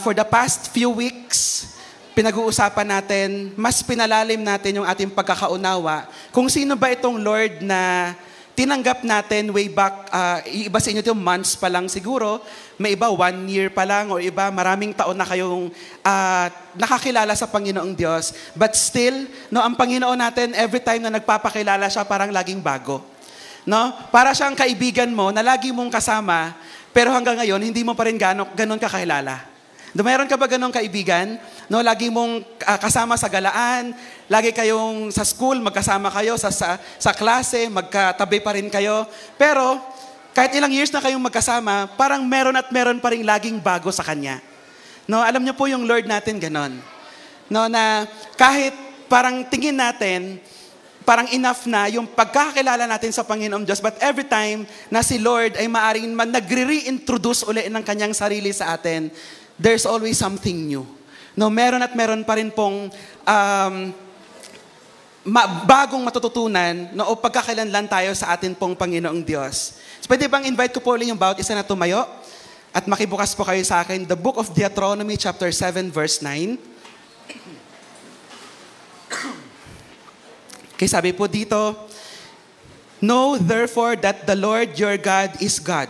for the past few weeks, pinag-uusapan natin, mas pinalalim natin yung ating pagkakaunawa kung sino ba itong Lord na tinanggap natin way back, iba sa inyo ito months pa lang siguro, may iba 1 year pa lang, o iba maraming taon na kayong nakakilala sa Panginoong Diyos. But still, no, ang Panginoon natin, every time na nagpapakilala siya, parang laging bago. No? Para siyang kaibigan mo na lagi mong kasama, pero hanggang ngayon, hindi mo pa rin ganon kakilala. Mayroon ka ba ganong kaibigan? No, lagi mong kasama sa galaan, lagi kayong sa school, magkasama kayo, sa klase, magkatabi pa rin kayo. Pero, kahit ilang years na kayong magkasama, parang meron at meron pa rin laging bago sa Kanya. No, alam niyo po yung Lord natin ganon. No, na kahit parang tingin natin, parang enough na yung pagkakilala natin sa Panginoong Diyos, but every time na si Lord ay maaring nagre-reintroduce uli ng Kanyang sarili sa atin, there's always something new. No, meron at meron pa rin pong bagong matututunan, no, o pagkakalanlan tayo sa atin pong Panginoong Diyos. So, pwede bang invite ko po ulit yung bawat isa na tumayo at makibukas po kayo sa akin, the book of Deuteronomy chapter 7 verse 9. Okay, sabi po dito, know therefore that the Lord your God is God,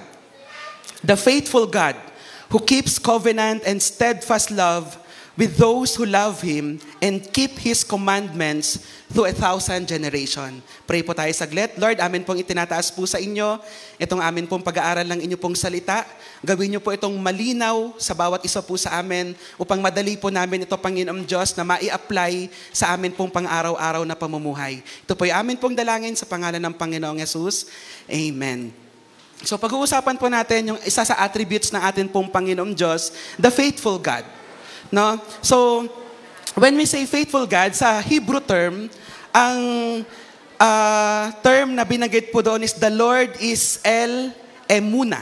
the faithful God, who keeps covenant and steadfast love with those who love Him and keep His commandments through 1,000 generation. Pray po tayo saglit. Lord, amin pong itinataas po sa inyo itong amin pong pag-aaral ng inyo pong salita. Gawin niyo po itong malinaw sa bawat isa po sa amin upang madali po namin ito, Panginoong Diyos, na mai-apply sa amin pong pang-araw-araw na pamumuhay. Ito po yung amin pong dalangin sa pangalan ng Panginoong Yesus. Amen. So pag-uusapan po natin yung isa sa attributes ng atin pong Panginoong Diyos, the faithful God. No? So, when we say faithful God, sa Hebrew term, ang term na binanggit po doon is the Lord is El Emuna.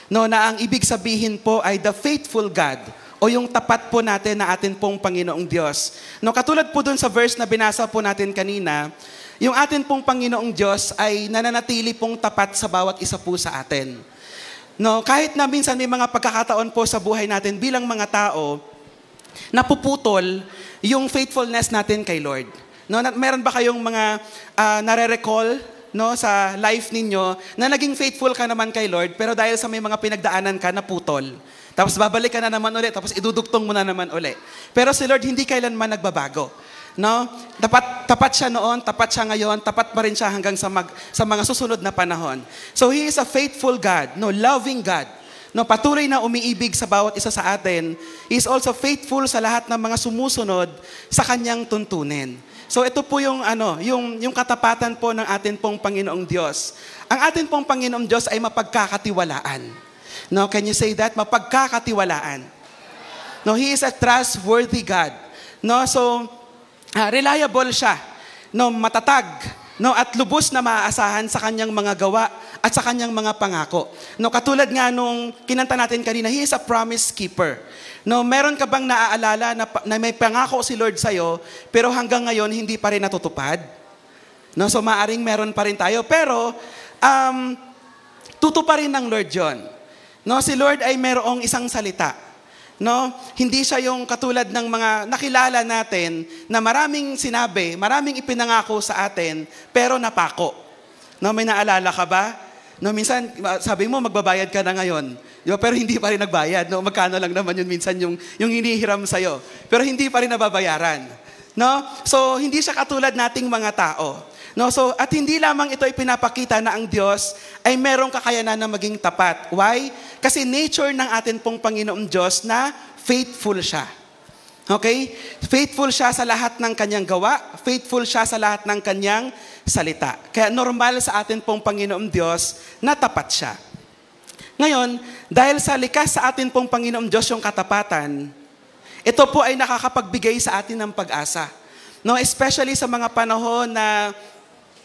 No, na ang ibig sabihin po ay the faithful God o yung tapat po natin na atin pong Panginoong Diyos. No, katulad po doon sa verse na binasa po natin kanina, yung atin pong Panginoong Diyos ay nananatili pong tapat sa bawat isa po sa atin. No, kahit na minsan may mga pagkakataon po sa buhay natin bilang mga tao, napuputol yung faithfulness natin kay Lord. No, meron ba kayong mga nare-recall, no, sa life ninyo na naging faithful ka naman kay Lord, pero dahil sa may mga pinagdaanan ka, naputol. Tapos babalik ka na naman ulit, tapos idudugtong mo na naman ulit. Pero si Lord hindi kailanman nagbabago. No? Tapat siya noon, tapat siya ngayon, tapat pa rin siya hanggang sa mga susunod na panahon. So He is a faithful God, no, loving God. No, patuloy na umiibig sa bawat isa sa atin. He is also faithful sa lahat ng mga sumusunod sa Kanyang tuntunin. So ito po yung katapatan po ng atin pong Panginoong Diyos. Ang atin pong Panginoong Diyos ay mapagkakatiwalaan. No, can you say that? Mapagkakatiwalaan. No, He is a trustworthy God. No, so reliable siya, no, matatag, no, at lubos na maaasahan sa Kanyang mga gawa at sa Kanyang mga pangako. No, katulad nga nung kinanta natin kanina, He is a promise keeper. No, meron ka bang naaalala na may pangako si Lord sa'yo, pero hanggang ngayon hindi pa rin natutupad? No, so maaring meron pa rin tayo, pero tutuparin ng Lord yon. No, si Lord ay merong isang salita. No, hindi siya yung katulad ng mga nakilala natin na maraming sinabi, maraming ipinangako sa atin, pero napako. No, may naalala ka ba? No, minsan sabi mo magbabayad ka na ngayon, di ba? Pero hindi pa rin nagbayad. No, magkano lang naman yun minsan yung hinihiram sa'yo, pero hindi pa rin nababayaran. No, so hindi siya katulad nating mga tao. No, so at hindi lamang ito ay pinapakita na ang Diyos ay merong kakayanan na maging tapat. Why? Kasi nature ng atin pong Panginoong Diyos na faithful siya. Okay? Faithful siya sa lahat ng Kanyang gawa, faithful siya sa lahat ng Kanyang salita. Kaya normal sa atin pong Panginoong Diyos na tapat siya. Ngayon, dahil sa likas sa atin pong Panginoong Diyos yung katapatan, ito po ay nakakapagbigay sa atin ng pag-asa. No, especially sa mga panahon na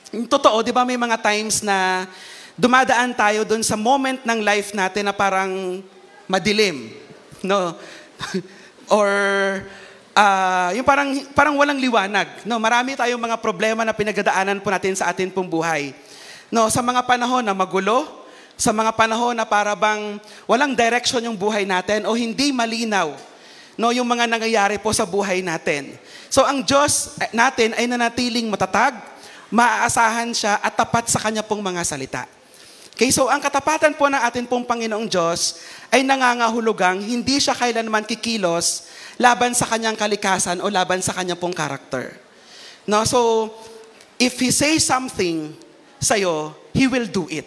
totoo, di ba may mga times na dumadaan tayo doon sa moment ng life natin na parang madilim. No? Or yung parang walang liwanag. No, marami tayong mga problema na pinagdadaanan po natin sa atin pong buhay. No, sa mga panahon na magulo, Sa mga panahon na para bang walang direction yung buhay natin o hindi malinaw, no, yung mga nangyayari po sa buhay natin. So ang Diyos natin ay nanatiling matatag, maaasahan siya at tapat sa Kanya pong mga salita. Okay, so ang katapatan po ng atin pong Panginoong Diyos ay nangangahulugang hindi siya kailanman kikilos laban sa Kanyang kalikasan o laban sa Kanyang pong karakter. No, so if He says something sa'yo, He will do it.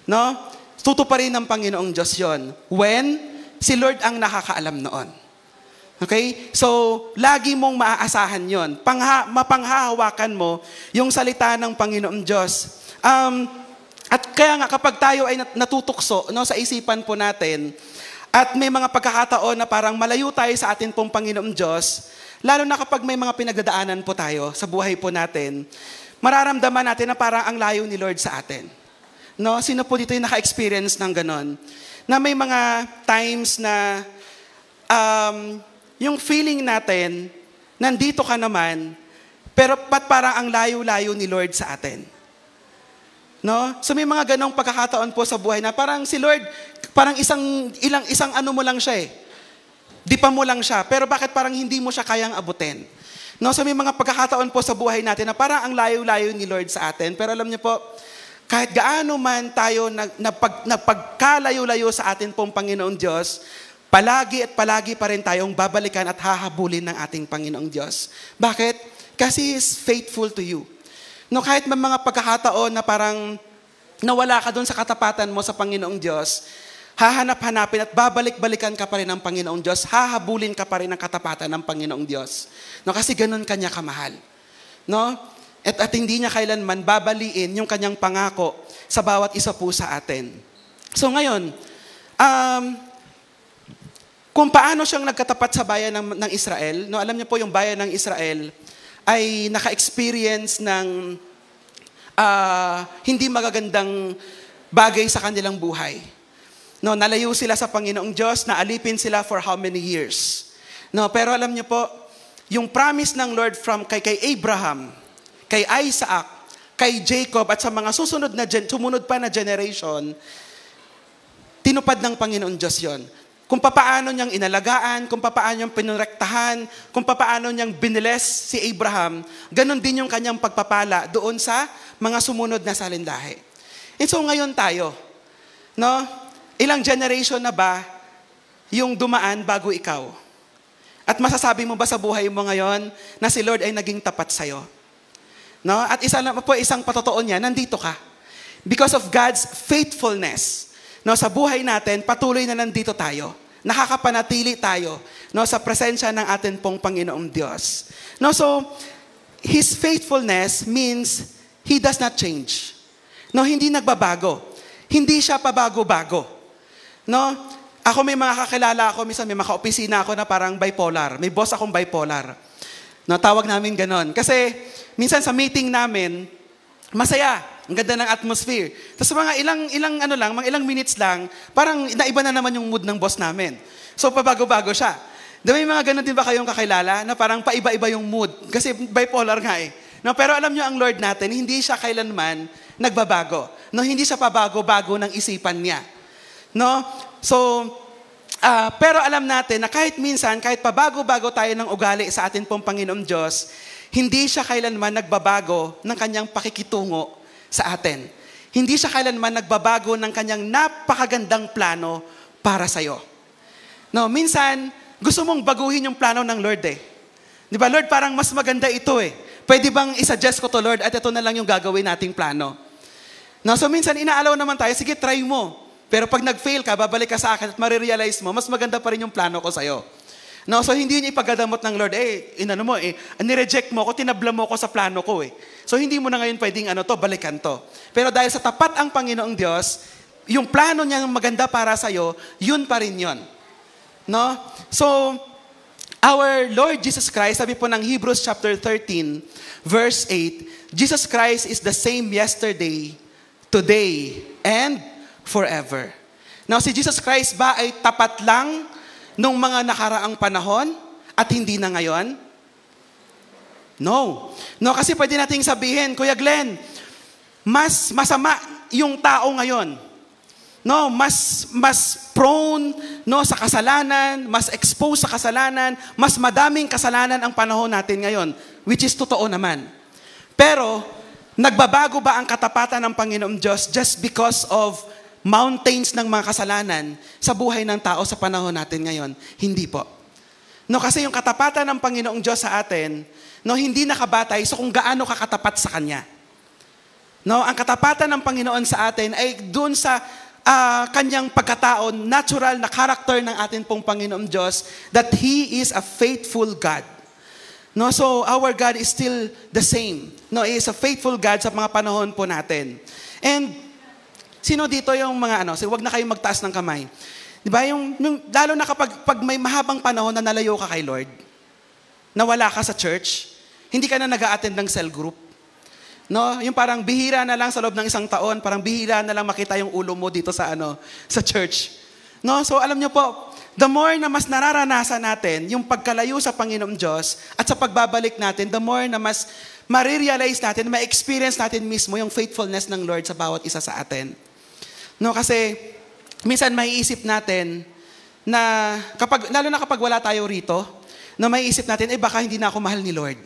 No? Tutuparin ng Panginoong Diyos yon when si Lord ang nakakaalam noon. Okay? So, lagi mong maaasahan yon. Mapanghahawakan mo yung salita ng Panginoong Diyos. At kaya nga kapag tayo ay natutukso, no, sa isipan po natin, at may mga pagkakataon na parang malayo tayo sa atin pong Panginoong Diyos, lalo na kapag may mga pinagdadaanan po tayo sa buhay po natin, mararamdaman natin na parang ang layo ni Lord sa atin. No, sino po dito yung naka-experience ng ganon? Na may mga times na yung feeling natin, nandito ka naman, pero parang ang layo-layo ni Lord sa atin. No? So may mga ganong pagkakataon po sa buhay na parang si Lord, parang isang ano mo lang siya eh. Dipa mo lang siya, pero bakit parang hindi mo siya kayang abutin? No, so may mga pagkakataon po sa buhay natin na parang ang layo-layo ni Lord sa atin. Pero alam niyo po, kahit gaano man tayo napagkalayo-layo sa atin pong Panginoong Diyos, palagi at palagi pa rin tayong babalikan at hahabulin ng ating Panginoong Diyos. Bakit? Kasi He is faithful to you. No, kahit may mga pagkakataon na parang nawala ka doon sa katapatan mo sa Panginoong Diyos, hahanap-hanapin at babalik-balikan ka pa rin ng Panginoong Diyos, hahabulin ka pa rin ng katapatan ng Panginoong Diyos. No, kasi ganun Kanya kamahal. No? At hindi niya kailanman babaliin yung Kanyang pangako sa bawat isa po sa atin. So ngayon, kung paano siyang nagkatapat sa bayan ng Israel, no, alam niyo po yung bayan ng Israel ay naka-experience ng hindi magagandang bagay sa kanilang buhay. No, nalayo sila sa Panginoong Diyos, naalipin sila for how many years. No, pero alam niyo po, yung promise ng Lord kay Abraham, kay Isaac, kay Jacob, at sa mga sumunod pa na generation, tinupad ng Panginoon Diyos yon. Kung papaano niyang inalagaan, kung papaano niyang pinrektahan, kung papaano niyang biniles si Abraham, ganon din yung kanyang pagpapala doon sa mga sumunod na salindahe. And so ngayon tayo, no? Ilang generation na ba yung dumaan bago ikaw? At masasabi mo ba sa buhay mo ngayon na si Lord ay naging tapat sa'yo? No? At isang patotoo niya, nandito ka. Because of God's faithfulness, no, sa buhay natin, patuloy na nandito tayo. Nakakapanatili tayo, no, sa presensya ng atin pong Panginoong Diyos. No, so, His faithfulness means He does not change. No, hindi nagbabago. Hindi siya pabago-bago. No? Ako may mga kakilala ako, minsan may mga kaopisina ako na parang bipolar. May boss akong bipolar. No, tawag namin ganon. Kasi minsan sa meeting namin, masaya. Ang ganda ng atmosphere. Tapos mga ilang minutes lang, parang naiba na naman yung mood ng boss namin. So pabago-bago siya. May mga ganon din ba kayong kakilala na parang paiba-iba yung mood? Kasi bipolar nga eh. No, pero alam nyo ang Lord natin, hindi siya kailanman nagbabago. No, hindi siya pabago-bago ng isipan niya. No? So, pero alam natin na kahit minsan, kahit pabago-bago tayo ng ugali sa atin pong Panginoong Diyos, hindi siya kailanman nagbabago ng kanyang pakikitungo sa atin. Hindi siya kailanman nagbabago ng kanyang napakagandang plano para sa'yo. No, minsan, gusto mong baguhin yung plano ng Lord eh. Di ba, Lord, parang mas maganda ito eh. Pwede bang isuggest ko to, Lord, at ito na lang yung gagawin nating plano? No, so minsan, inaalaw naman tayo, sige, try mo. Pero pag nag-fail ka, babalik ka sa akin at marirealize mo, mas maganda pa rin yung plano ko sa'yo. No, so hindi niya ipagadamot ng Lord, nireject mo ko, tinabla mo ko sa plano ko eh. So hindi mo na ngayon pwedeng balikan to. Pero dahil sa tapat ang Panginoong Diyos, yung plano niya maganda para sa'yo, yun pa rin yun. No? So, our Lord Jesus Christ, sabi po ng Hebrews chapter 13, verse 8, Jesus Christ is the same yesterday, today, and forever. Now, si Jesus Christ ba ay tapat lang nung mga nakaraang panahon at hindi na ngayon? No. No, kasi pwede nating sabihin, Kuya Glenn, mas masama yung tao ngayon no, mas prone no sa kasalanan, mas exposed sa kasalanan, mas madaming kasalanan ang panahon natin ngayon, which is totoo naman. Pero nagbabago ba ang katapatan ng Panginoong Diyos just because of mountains ng mga kasalanan sa buhay ng tao sa panahon natin ngayon? Hindi po. No, kasi yung katapatan ng Panginoong Diyos sa atin, no, hindi nakabatay sa kung gaano ka katapat sa Kanya. No, ang katapatan ng Panginoon sa atin ay doon sa kanyang pagkatao, natural na character ng atin pong Panginoong Diyos, that He is a faithful God. No, so our God is still the same. No, He is a faithful God sa mga panahon po natin. And sino dito yung mga wag na kayong magtaas ng kamay. 'Di ba? Yung lalo na kapag may mahabang panahon na nalayo ka kay Lord, nawala ka sa church, hindi ka na nag-a-attend ng cell group. No, yung parang bihira na lang sa loob ng isang taon, parang bihira na lang makita yung ulo mo dito sa sa church. No, so alam niyo po, the more na mas nararanasan natin yung pagkalayo sa Panginoong Diyos at sa pagbabalik natin, the more na mas ma-realize natin, ma-experience natin mismo yung faithfulness ng Lord sa bawat isa sa atin. No, kasi minsan maiisip natin na lalo na kapag wala tayo rito, na maiisip natin, baka hindi na ako mahal ni Lord.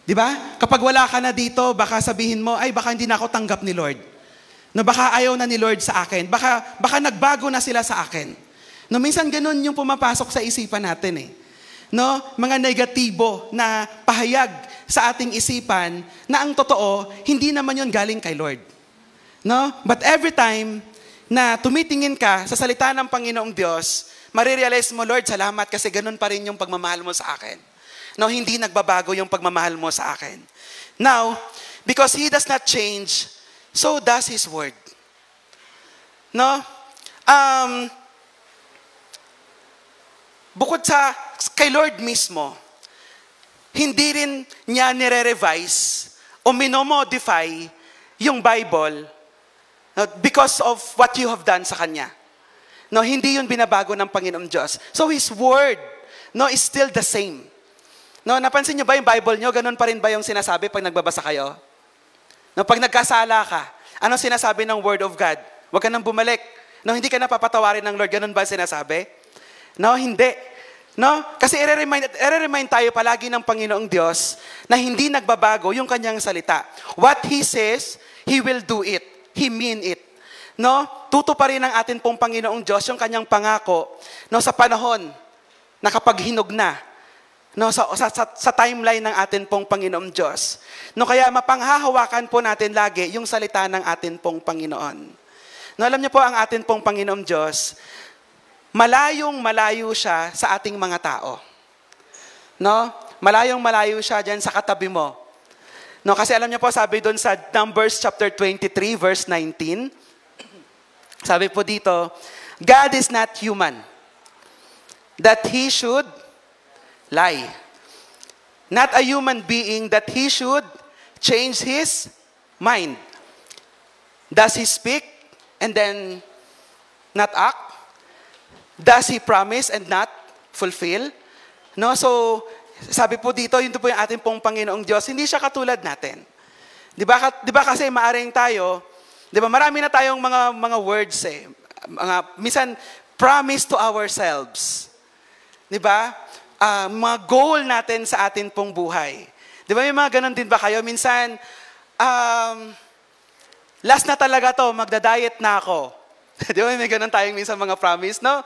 Di ba? Kapag wala ka na dito, baka sabihin mo, baka hindi na ako tanggap ni Lord. No, baka ayaw na ni Lord sa akin. Baka nagbago na sila sa akin. No, minsan ganun yung pumapasok sa isipan natin . No, mga negatibo na pahayag sa ating isipan na ang totoo, hindi naman yun galing kay Lord. No? But every time na tumitingin ka sa salita ng Panginoong Diyos, marirealize mo, Lord, salamat kasi ganun pa rin yung pagmamahal mo sa akin. No, hindi nagbabago yung pagmamahal mo sa akin. Now, because He does not change, so does His Word. No? Bukod sa kay Lord mismo, hindi rin niya nire-revise o minomodify yung Bible because of what you have done sa Kanya. No, hindi yun binabago ng Panginoong Diyos. So His Word, no, is still the same. No, napansin niyo ba yung Bible niyo, ganun pa rin ba yung sinasabi pag nagbabasa kayo? No, pag nagkasala ka, anong sinasabi ng Word of God? Huwag ka nang bumalik. No, hindi ka na papatawarin ng Lord, ganun ba sinasabi? No, hindi. No, kasi i-remind tayo palagi ng Panginoong Diyos na hindi nagbabago yung kanyang salita. What He says, He will do it. He mean it. No, tutuparin ng atin pong Panginoong Diyos yung kanyang pangako, no, sa panahon na kapag hinog na, no, sa timeline ng atin pong Panginoong Diyos. No, kaya mapanghahawakan po natin lagi yung salita ng atin pong Panginoon. No, alam niyo po ang atin pong Panginoong Diyos, malayong-malayo siya sa ating mga tao. No? Malayong-malayo siya diyan sa katabi mo. No, kasi alam niyo po, sabi doon sa Numbers chapter 23 verse 19, sabi po dito, God is not human, that He should lie. Not a human being that He should change His mind. Does He speak and then not act? Does He promise and not fulfill? No, so sabi po dito, yun po yung ating pong Panginoong Diyos, hindi siya katulad natin. Di ba kasi maaring tayo, di ba marami na tayong mga words minsan promise to ourselves. Di ba? Mga goal natin sa atin pong buhay. Di ba may mga ganun din ba kayo? Minsan, last na talaga to, magda-diet na ako. Di ba may ganun tayong minsan mga promise, no?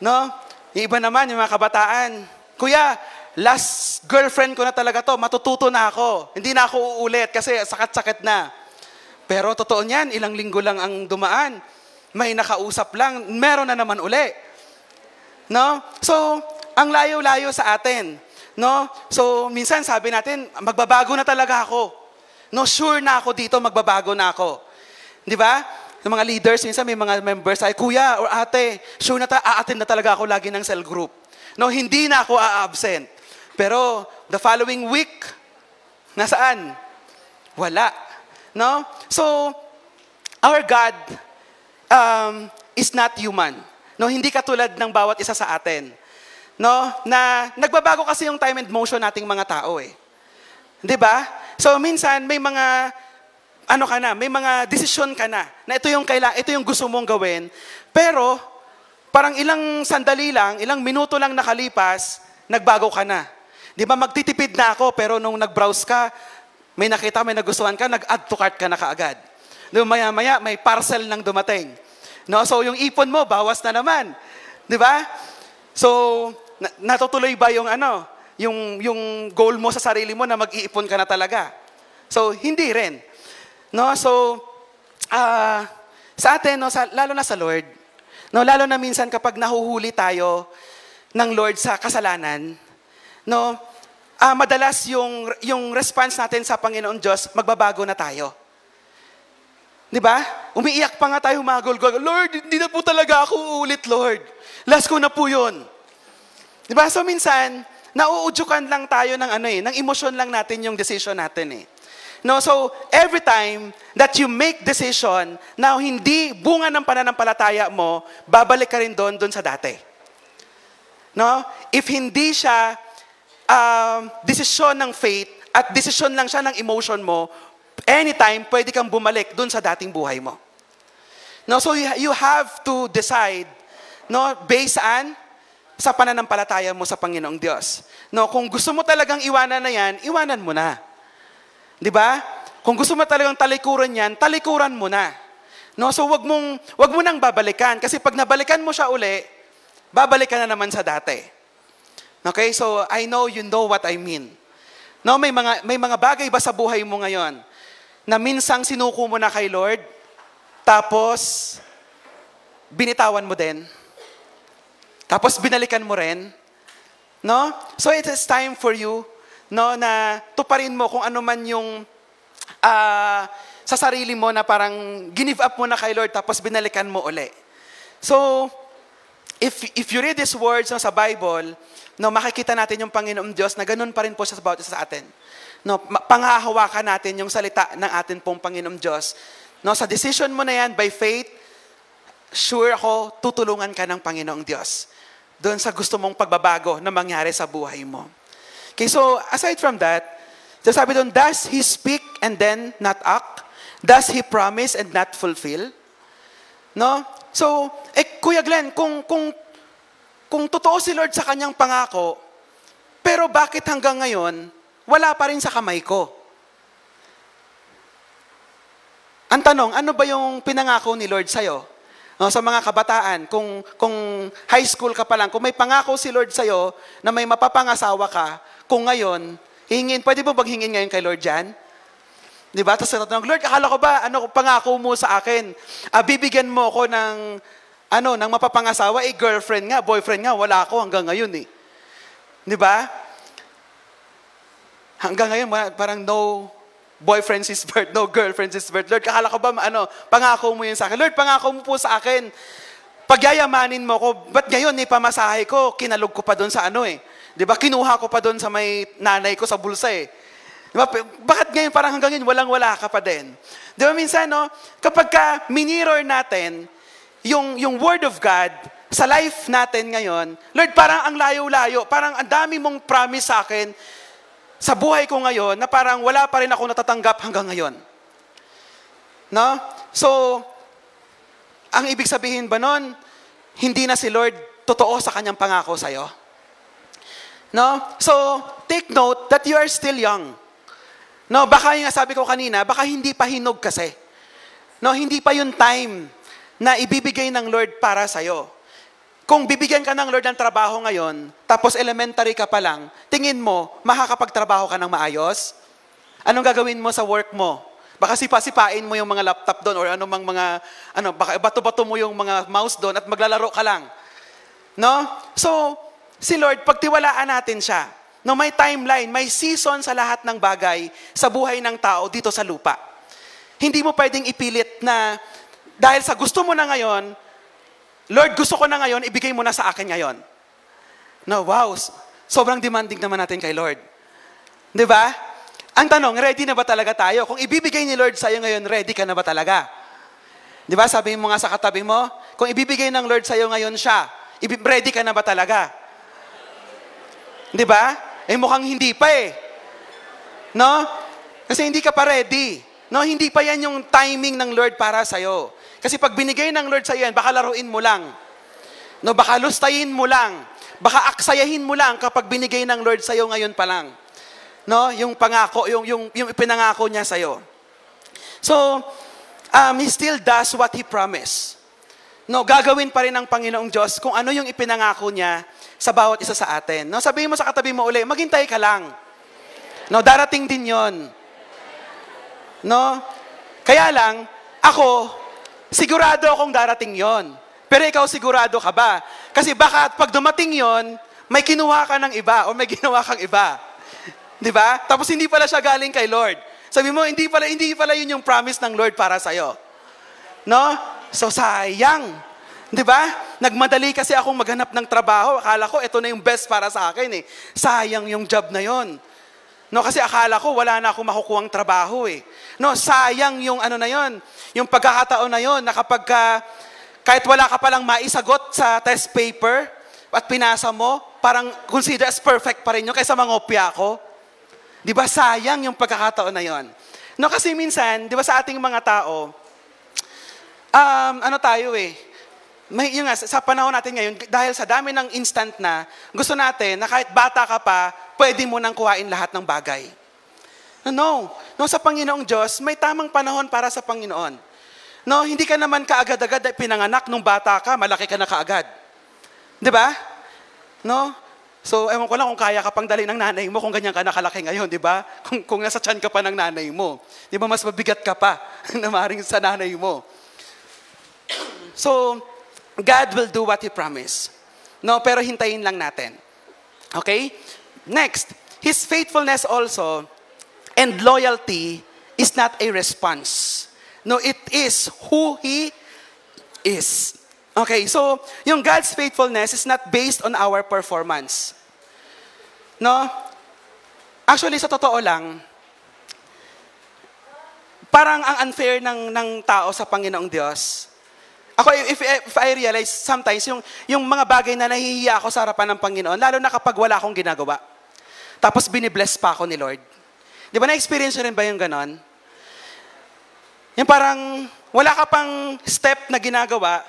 No? Yung iba naman, yung mga kabataan, Kuya, last girlfriend ko na talaga to, matututo na ako. Hindi na ako uulit kasi sakit-sakit na. Pero totoo niyan, ilang linggo lang ang dumaan. May nakausap lang, meron na naman uli. No? So, ang layo-layo sa atin. No? So, minsan sabi natin, magbabago na talaga ako. No, sure na ako dito, magbabago na ako. Di ba? Yung mga leaders, minsan may mga members ay, Kuya or Ate, sure na a-attend na talaga ako lagi ng cell group. No, hindi na ako a-absent. Pero, the following week, nasaan? Wala. No? So, our God is not human. No, hindi katulad ng bawat isa sa atin. No, na nagbabago kasi yung time and motion nating mga tao . 'Di ba? So minsan may mga ano ka na, may mga desisyon ka na ito yung gusto mong gawin, pero parang ilang sandali lang, ilang minuto lang nakalipas, nagbago ka na. Di ba, magtitipid na ako, pero nung nag-browse ka, may nakita, may nagustuhan ka, nag-add to cart ka na kaagad. No, maya-maya, may parcel nang dumating. No, so yung ipon mo, bawas na naman. Di ba? So, natutuloy ba yung yung goal mo sa sarili mo na mag-iipon ka na talaga? So, hindi rin. No, so, sa atin, no, lalo na sa Lord, no, lalo na minsan kapag nahuhuli tayo ng Lord sa kasalanan, no, madalas yung response natin sa Panginoon Diyos, magbabago na tayo. Di ba? Umiiyak pa nga tayo, humagol-gol. Lord, hindi na po talaga ako uulit, Lord. Last ko na po yun. Di ba? So minsan, nauudyukan lang tayo ng emosyon lang natin yung decision natin eh. No, so every time that you make decision na hindi bunga ng pananampalataya mo, babalik ka rin doon sa dati. No? If hindi siya desisyon ng faith at desisyon lang siya ng emotion mo, anytime pwede kang bumalik doon sa dating buhay mo. No, so you have to decide, no, based on sa pananampalataya mo sa Panginoong Diyos. No, kung gusto mo talagang iwanan na yan, iwanan mo na. 'Di ba? Kung gusto mo talagang talikuran 'yan, talikuran mo na. No, so wag mo nang babalikan kasi pag nabalikan mo siya uli, babalik ka na naman sa dati. Okay? So I know you know what I mean. No, may mga bagay ba sa buhay mo ngayon na minsang sinuko mo na kay Lord, tapos binitawan mo din. Tapos binalikan mo rin. No? So it is time for you, no, na tuparin mo kung ano man yung sa sarili mo na parang give up mo na kay Lord tapos binalikan mo uli. So, if you read these words, no, sa Bible, no, makikita natin yung Panginoong Diyos na ganun pa rin po siya sa atin. No, panghahawakan natin yung salita ng atin pong Panginoong Diyos. No, sa decision mo na yan, by faith, sure ako, tutulungan ka ng Panginoong Diyos doon sa gusto mong pagbabago na mangyari sa buhay mo. Okay, so aside from that, so sabi doon, does He speak and then not act? Does He promise and not fulfill? No? So, Kuya Glenn, kung totoo si Lord sa kanyang pangako, pero bakit hanggang ngayon, wala pa rin sa kamay ko? Ang tanong, ano ba yung pinangako ni Lord sa'yo? No, sa mga kabataan, kung high school ka pa lang, kung may pangako si Lord sa'yo na may mapapangasawa ka, kung ngayon, pwede mo bang hingin ngayon kay Lord dyan? Di ba? Tapos natanong, Lord, akala ko ba, pangako mo sa akin? Bibigyan mo ako ng mapapangasawa, girlfriend nga, boyfriend nga, wala ako hanggang ngayon eh. Di ba? Hanggang ngayon, parang no boyfriend is birth, no girlfriend is birth. Lord, akala ko ba, pangako mo yun sa akin? Lord, pangako mo po sa akin. Pagyayamanin mo ko, ba't ngayon, pamasahe ko, kinalog ko pa doon sa Di ba? Kinuha ko pa doon sa may nanay ko sa bulsa eh. Di ba? Bakit ngayon parang hanggang ngayon walang-wala ka pa din? Di ba minsan, no? Kapag minirror natin yung Word of God sa life natin ngayon, Lord, parang ang layo-layo, parang ang dami mong promise sa akin sa buhay ko ngayon na parang wala pa rin ako natatanggap hanggang ngayon. No? So, ang ibig sabihin ba nun, hindi na si Lord totoo sa kanyang pangako sa'yo? No? So, take note that you are still young. No, baka yung sabi ko kanina, baka hindi pa hinog kasi. No, hindi pa yung time na ibibigay ng Lord para sa'yo. Kung bibigyan ka ng Lord ng trabaho ngayon, tapos elementary ka pa lang, tingin mo, makakapagtrabaho ka ng maayos? Anong gagawin mo sa work mo? Baka sipa-sipain mo yung mga laptop doon or anumang mga, baka bato-bato mo yung mga mouse doon at maglalaro ka lang. No? So, si Lord, pagtiwalaan natin siya. No, may timeline, may season sa lahat ng bagay sa buhay ng tao dito sa lupa. Hindi mo pwedeng ipilit na dahil sa gusto mo na ngayon, Lord, gusto ko na ngayon, ibigay mo na sa akin ngayon. No, wow. Sobrang demanding naman natin kay Lord. Di ba? Ang tanong, ready na ba talaga tayo? Kung ibibigay ni Lord sa'yo ngayon, ready ka na ba talaga? Di ba? Sabihin mo nga sa katabi mo, kung ibibigay ng Lord sa'yo ngayon siya, ready ka na ba talaga? Di ba? Mukhang hindi pa eh. No? Kasi hindi ka pa ready. No, hindi pa yan yung timing ng Lord para sa'yo. Kasi pag binigay ng Lord sa'yo yan, baka laruin mo lang. No, baka lustayin mo lang. Baka aksayahin mo lang kapag binigay ng Lord sa'yo ngayon pa lang. No, yung pangako, yung ipinangako niya sa'yo. So, He still does what He promised. No, gagawin pa rin ng Panginoong Diyos kung ano yung ipinangako niya sa bawat isa sa atin. No, sabihin mo sa katabi mo uli, maghintay ka lang. No, darating din yon. No? Kaya lang, ako, sigurado akong darating yon. Pero ikaw sigurado ka ba? Kasi baka pag dumating yon, may kinuha ka ng iba o may ginawa kang iba. Di ba? Tapos hindi pala siya galing kay Lord. Sabi mo, hindi pala yun yung promise ng Lord para sa'yo. No? So sayang. Di ba? Nagmadali kasi akong maghanap ng trabaho. Akala ko, ito na yung best para sa akin eh. Sayang yung job na yon. No, kasi akala ko wala na akong makukuhang trabaho eh. No, sayang yung ano na yon, yung pagkakataon na yon na kapag kahit wala ka palang maisagot sa test paper at pinasa mo, parang consider as perfect pa rin yun kaysa mangopya ko. Di ba sayang yung pagkakataon na yon? No, kasi minsan, di ba sa ating mga tao, ano tayo eh, yung nga, sa panahon natin ngayon, dahil sa dami ng instant na, gusto natin na kahit bata ka pa, pwede mo nang kuhain lahat ng bagay. No, sa Panginoong Diyos, may tamang panahon para sa Panginoon. No, hindi ka naman kaagad-agad pinanganak nung bata ka, malaki ka na kaagad. Di ba? No? So, ewan ko lang kung kaya ka pang dali ng nanay mo kung ganyan ka nakalaki ngayon, di ba? Kung nasa tiyan ka pa ng nanay mo. Di ba mas mabigat ka pa na maring sa nanay mo. So, God will do what He promised. No, pero hintayin lang natin. Okay? Next, His faithfulness also and loyalty is not a response. No, it is who He is. Okay, so yung God's faithfulness is not based on our performance. No? Actually, sa totoo lang, parang ang unfair ng tao sa Panginoong Diyos. Ako, if I realize sometimes, yung mga bagay na nahihiya ako sa harapan ng Panginoon, lalo na kapag wala akong ginagawa. Tapos binibless pa ako ni Lord. Di ba na-experience rin ba yung ganon? Yung parang wala ka pang step na ginagawa,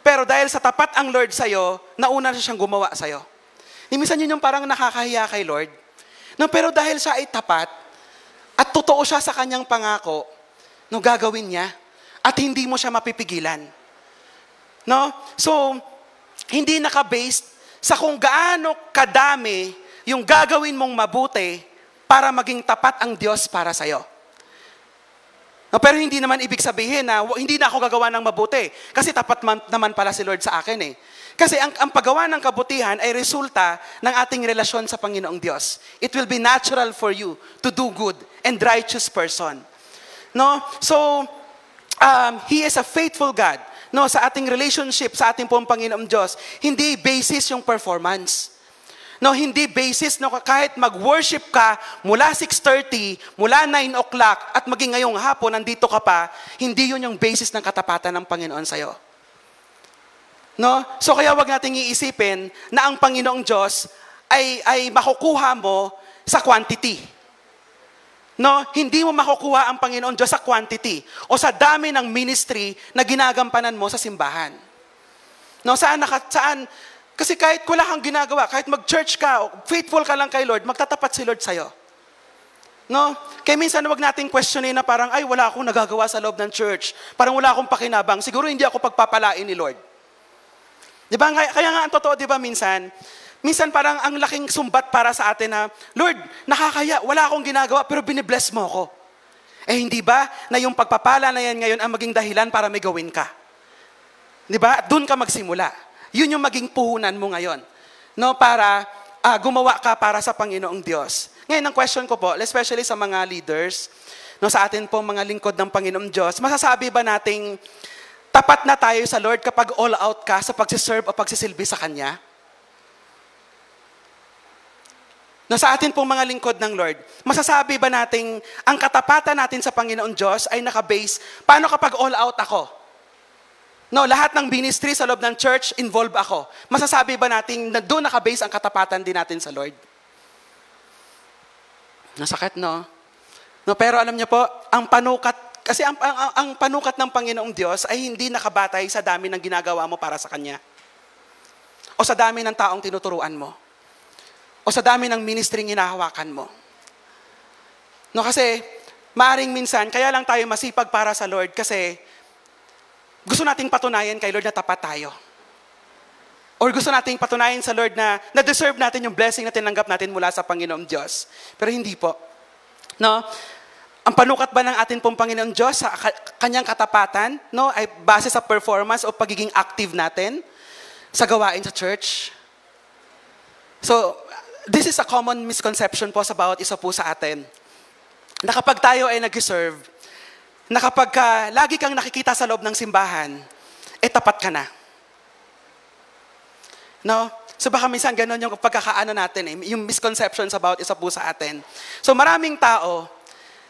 pero dahil sa tapat ang Lord sa'yo, nauna na siyang gumawa sa'yo. Minsan yun yung parang nakakahiya kay Lord. No, pero dahil siya ay tapat, at totoo siya sa kanyang pangako, no, gagawin niya, at hindi mo siya mapipigilan. No? So, hindi naka-based sa kung gaano kadami yung gagawin mong mabuti para maging tapat ang Diyos para sa'yo. No, pero hindi naman ibig sabihin na hindi na ako gagawa ng mabuti kasi tapat naman pala si Lord sa akin eh. Kasi ang paggawa ng kabutihan ay resulta ng ating relasyon sa Panginoong Diyos. It will be natural for you to do good and righteous person. No? So, He is a faithful God. No, sa ating relationship, sa ating pong Panginoong Diyos, hindi basis yung performance. No, hindi basis, no, kahit mag-worship ka mula 6:30, mula 9 o'clock, at maging ngayong hapon, nandito ka pa, hindi yun yung basis ng katapatan ng Panginoon sa'yo. No? So kaya wag nating iisipin na ang Panginoong Diyos ay makukuha mo sa quantity. No, hindi mo makukuha ang Panginoon Diyos sa quantity o sa dami ng ministry na ginagampanan mo sa simbahan. No, saan? Kasi kahit wala kang ginagawa, kahit mag-church ka, faithful ka lang kay Lord, magtatapat si Lord sa'yo. No? Kaya minsan wag nating questionin na parang, ay, wala akong nagagawa sa loob ng church. Parang wala akong pakinabang. Siguro hindi ako pagpapalain ni Lord. Di ba? Kaya nga ang totoo, di ba, minsan parang ang laking sumbat para sa atin na, Lord, nakakaya, wala akong ginagawa, pero binibless mo ako. Eh, hindi ba na yung pagpapala na yan ngayon ang maging dahilan para may gawin ka? Di ba? Doon ka magsimula. Yun yung maging puhunan mo ngayon. No, para gumawa ka para sa Panginoong Diyos. Ngayon, ang question ko po, especially sa mga leaders, no, sa atin po mga lingkod ng Panginoong Diyos, masasabi ba nating tapat na tayo sa Lord kapag all out ka sa pagsiserve o pagsisilbi sa Kanya? No, sa atin pong mga lingkod ng Lord, masasabi ba nating ang katapatan natin sa Panginoong Diyos ay nakabase, paano kapag all out ako? No, lahat ng ministry sa loob ng church, involved ako. Masasabi ba natin na doon nakabase ang katapatan din natin sa Lord? Nasakit, no? No, pero alam niyo po, ang panukat, kasi ang panukat ng Panginoong Diyos ay hindi nakabatay sa dami ng ginagawa mo para sa Kanya. O sa dami ng taong tinuturuan mo. O sa dami ng ministering hinahawakan mo. No, kasi maaring minsan, kaya lang tayo masipag para sa Lord kasi gusto nating patunayan kay Lord na tapat tayo. Or gusto nating patunayan sa Lord na na-deserve natin yung blessing na tinanggap natin mula sa Panginoong Diyos. Pero hindi po. No? Ang panukat ba ng atin pong Panginoong Diyos sa kanyang katapatan, no, ay base sa performance o pagiging active natin sa gawain sa church? So, this is a common misconception po sa bawat isa po sa atin. Na kapag tayo ay nag-serve, na kapag lagi kang nakikita sa loob ng simbahan, tapat ka na. No? So baka minsan ganun yung pagkakaano natin, yung misconception sa bawat isa po sa atin. So maraming tao,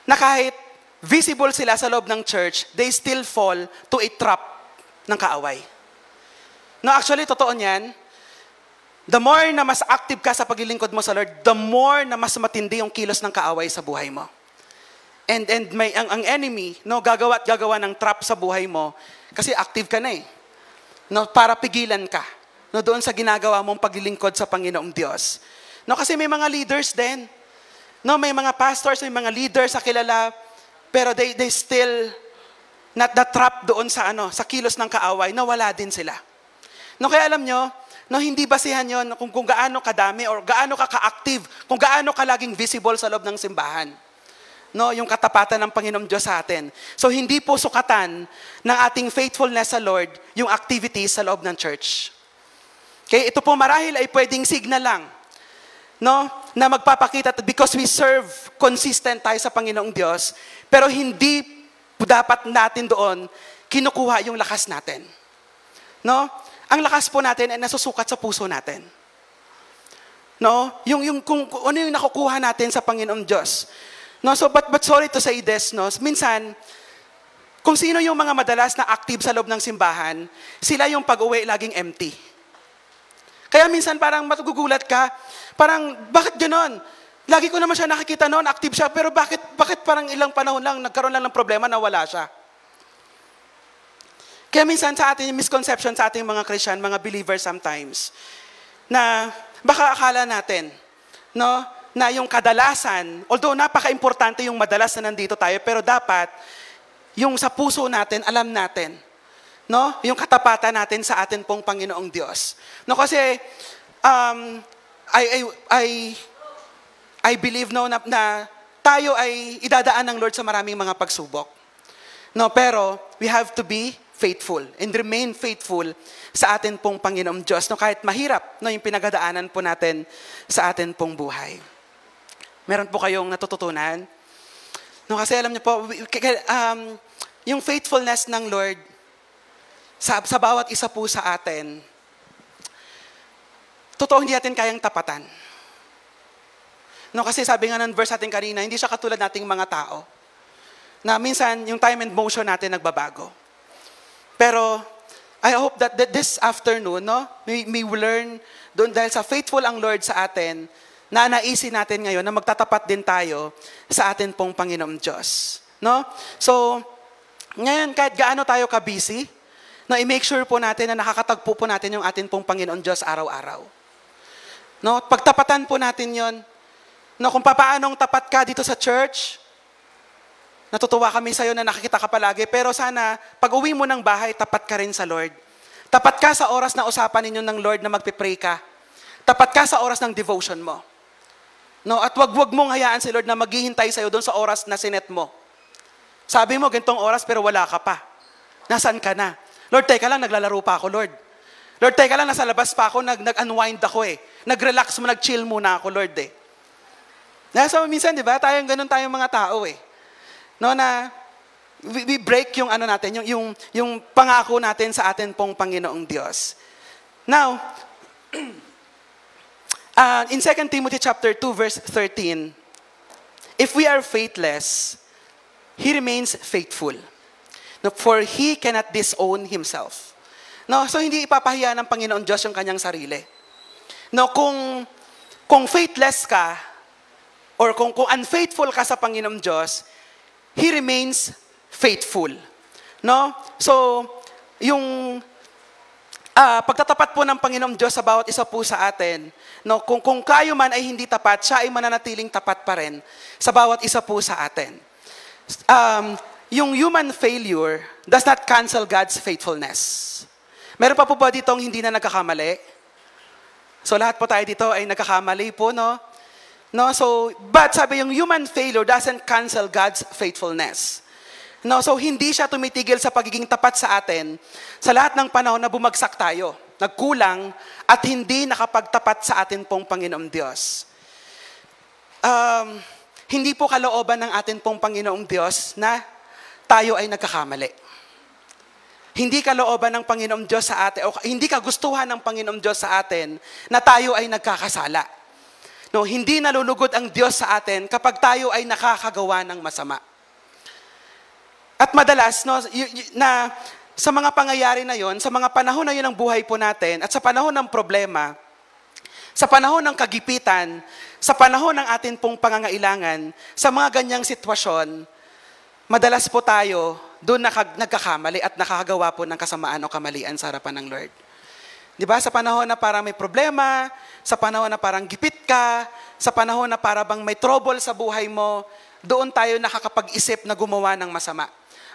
na kahit visible sila sa loob ng church, they still fall to a trap ng kaaway. No, actually, totoo niyan. The more na mas active ka sa paglilingkod mo sa Lord, the more na mas matindi yung kilos ng kaaway sa buhay mo. And ang enemy, no, gagawa ng trap sa buhay mo kasi active ka na eh. No, para pigilan ka, no, doon sa ginagawa mong paglilingkod sa Panginoong Diyos. No, kasi may mga leaders din. No, may mga pastors, may mga leaders sa kilala, pero they still not trap doon sa sa kilos ng kaaway, no, wala din sila. No, kaya alam nyo, no, hindi basihan yon kung gaano kadami or gaano ka-active, kung gaano ka laging visible sa loob ng simbahan. No, yung katapatan ng Panginoong Diyos sa atin. So hindi po sukatan ng ating faithfulness sa Lord yung activities sa loob ng church. Okay, ito po marahil ay pwedeng signal lang, no, na magpapakita because we serve consistent tayo sa Panginoong Diyos, pero hindi dapat natin doon kinukuha yung lakas natin. No? Ang lakas po natin ay nasusukat sa puso natin. No? Kung ano yung nakukuha natin sa Panginoong Diyos. No, so but sorry to say this, no. Minsan kung sino yung mga madalas na active sa loob ng simbahan, sila yung pag-uwi laging empty. Kaya minsan parang matugugulat ka, parang bakit ganoon? Lagi ko naman siya nakikita noon, active siya, pero bakit parang ilang panahon lang nagkaroon lang ng problema na wala siya? Kaya minsan sa ating misconception sa ating mga Christian, mga believers sometimes, na baka akala natin, no, na yung kadalasan, although napaka-importante yung madalas na nandito tayo, pero dapat, yung sa puso natin, alam natin, no? Yung katapatan natin sa atin pong Panginoong Diyos. No, kasi, I believe, no, na tayo ay idadaan ng Lord sa maraming mga pagsubok. No, pero, we have to be faithful and remain faithful sa atin pong Panginoong Diyos. No, kahit mahirap, no, yung pinagadaanan po natin sa atin pong buhay. Meron po kayong natututunan? No, kasi alam niyo po, yung faithfulness ng Lord sa bawat isa po sa atin, totoo hindi natin kayang tapatan. No, kasi sabi nga ng verse natin kanina, hindi siya katulad nating mga tao. Na minsan, yung time and motion natin nagbabago. Pero, I hope that this afternoon, no, may learn doon dahil sa faithful ang Lord sa atin, na naisin natin ngayon na magtatapat din tayo sa atin pong Panginoong Diyos. No? So, ngayon kahit gaano tayo ka-busy, no, i-make sure po natin na nakakatagpo po natin yung atin pong Panginoong Diyos araw-araw. No? Pagtapatan po natin yon. No, kung papaanong tapat ka dito sa church, natutuwa kami sa'yo na nakikita ka palagi, pero sana, pag uwi mo ng bahay, tapat ka rin sa Lord. Tapat ka sa oras na usapan ninyo ng Lord na magpipray ka. Tapat ka sa oras ng devotion mo. No, at wag mong hayaan si Lord na maghihintay sa'yo doon sa oras na sinet mo. Sabi mo, gantong oras pero wala ka pa. Nasaan ka na? Lord, teka lang, naglalaro pa ako, Lord. Lord, teka lang, nasa labas pa ako, nag-unwind ako eh. Nag-relax mo, nag-chill muna ako, Lord eh. So, minsan, di ba, tayong mga tao eh. No, na we break yung natin, yung pangako natin sa atin pong Panginoong Diyos. Now, in 2 Timothy chapter 2 verse 13, if we are faithless, He remains faithful. No, for He cannot disown Himself. No, so hindi ipapahiya ng Panginoon Diyos yung kanyang sarili. No, kung faithless ka, or kung unfaithful ka sa Panginoong Diyos, He remains faithful. No? So, yung pagtatapat po ng Panginoong Diyos sa bawat isa po sa atin, no, kung kayo man ay hindi tapat, siya ay mananatiling tapat pa rin sa bawat isa po sa atin. Yung human failure does not cancel God's faithfulness. Meron pa po ba ditong hindi na nagkakamali? So lahat po tayo dito ay nagkakamali po, no? No, so, but sabi yung human failure doesn't cancel God's faithfulness. No, so hindi siya tumitigil sa pagiging tapat sa atin sa lahat ng panahon na bumagsak tayo, nagkulang, at hindi nakapagtapat sa atin pong Panginoong Diyos. Hindi po kalooban ng atin pong Panginoong Diyos na tayo ay nagkakamali. Hindi kalooban ng Panginoong Diyos sa atin, o hindi kagustuhan ng Panginoong Diyos sa atin na tayo ay nagkakasala. No, hindi nalulugod ang Diyos sa atin kapag tayo ay nakakagawa ng masama. At madalas, no, na sa mga pangyayari na yon, sa mga panahon na yon ng buhay po natin, at sa panahon ng problema, sa panahon ng kagipitan, sa panahon ng atin pong pangangailangan, sa mga ganyang sitwasyon, madalas po tayo doon nagkakamali at nakakagawa po ng kasamaan o kamalian sa harapan ng Lord. Di ba? Sa panahon na parang may problema, sa panahon na parang gipit ka, sa panahon na parang may trouble sa buhay mo, doon tayo nakakapag-isip na gumawa ng masama.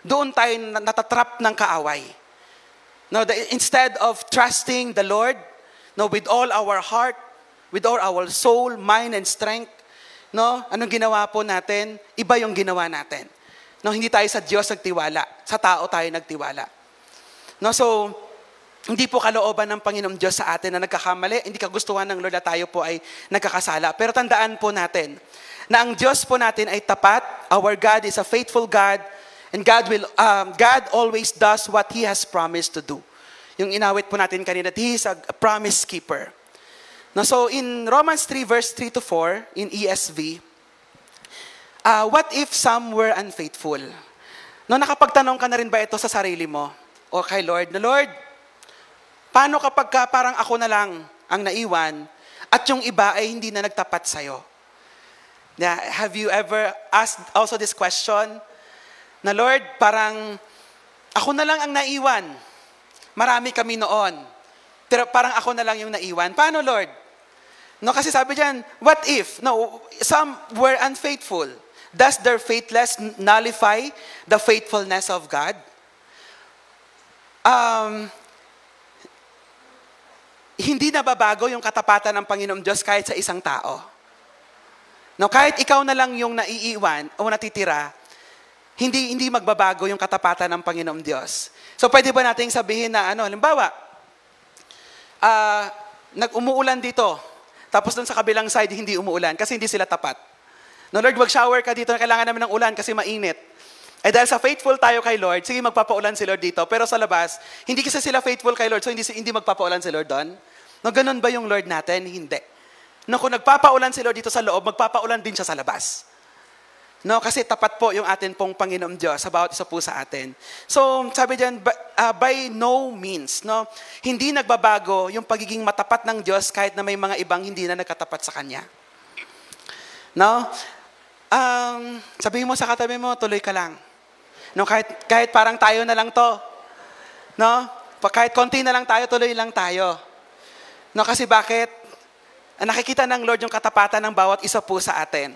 Doon tayo natatrap ng kaaway. No, instead of trusting the Lord, no, with all our heart, with all our soul, mind, and strength, no, anong ginawa po natin? Iba yung ginawa natin. No, hindi tayo sa Diyos nagtiwala, sa tao tayo nagtiwala. No, so, hindi po kalooban ng Panginoong Diyos sa atin na nagkakamali, hindi kagustuhan ng Lord na tayo po ay nagkakasala. Pero tandaan po natin na ang Diyos po natin ay tapat, our God is a faithful God, and God always does what He has promised to do. Yung inawit po natin kanina, He is a promise keeper. No, so in Romans 3 verse 3 to 4, in ESV, what if some were unfaithful? No, nakapagtanong ka na rin ba ito sa sarili mo? O kay Lord, na Lord, paano kapag parang ako na lang ang naiwan at yung iba ay hindi na nagtapat sa'yo? Yeah, have you ever asked also this question? Na Lord, parang ako na lang ang naiwan. Marami kami noon. Pero parang ako na lang yung naiwan. Paano, Lord? No, kasi sabi diyan, what if? No, some were unfaithful. Does their faithless nullify the faithfulness of God? Hindi nababago yung katapatan ng Panginoong Diyos kahit sa isang tao. No, kahit ikaw na lang yung naiiwan o natitira, hindi magbabago yung katapatan ng Panginoong Diyos. So pwede ba nating sabihin na halimbawa, umuulan dito, tapos dun sa kabilang side hindi umuulan kasi hindi sila tapat. No, Lord, mag-shower ka dito, kailangan namin ng ulan kasi mainit. Eh dahil sa faithful tayo kay Lord, sige magpapaulan si Lord dito, pero sa labas, hindi kasi sila faithful kay Lord, so hindi magpapaulan si Lord doon. No, ganun ba yung Lord natin? Hindi. No, kung nagpapaulan si Lord dito sa loob, magpapaulan din siya sa labas. No, kasi tapat po yung atin pong Panginoong Diyos sa bawat isa po sa atin. So, sabi diyan, by no means, no, hindi nagbabago yung pagiging matapat ng Diyos kahit na may mga ibang hindi na nagkatapat sa Kanya. No? Sabihin mo sa katabi mo, tuloy ka lang. No, kahit parang tayo na lang to. No? Kahit konti na lang tayo, tuloy lang tayo. No, kasi bakit? Nakikita ng Lord yung katapatan ng bawat isa po sa atin.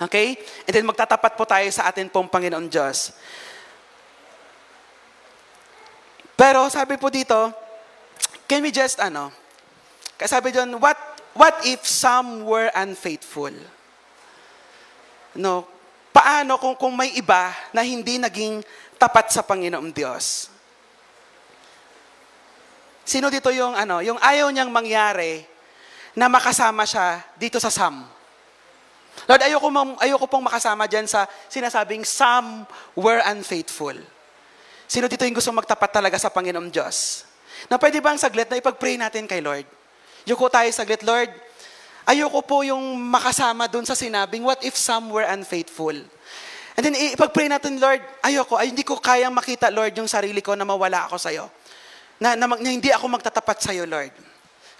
Okay? And then magtatapat po tayo sa atin pong Panginoon Diyos. Pero sabi po dito, can we just kasi sabi doon, what if some were unfaithful? No, paano kung may iba na hindi naging tapat sa Panginoong Diyos? Sino dito yung yung ayaw niyang mangyari na makasama siya dito sa some? Lord, ayoko pong makasama diyan sa sinasabing some were unfaithful. Sino dito yung gusto magtapat talaga sa Panginoong Diyos? Na pwede bang saglit na ipag-pray natin kay Lord? Yuko tayo saglit, Lord. Ayoko po yung makasama dun sa sinabing, what if some were unfaithful? And then, ipag-pray natin, Lord, hindi ko kayang makita, Lord, yung sarili ko na mawala ako sa'yo. Na hindi ako magtatapat sa'yo, Lord.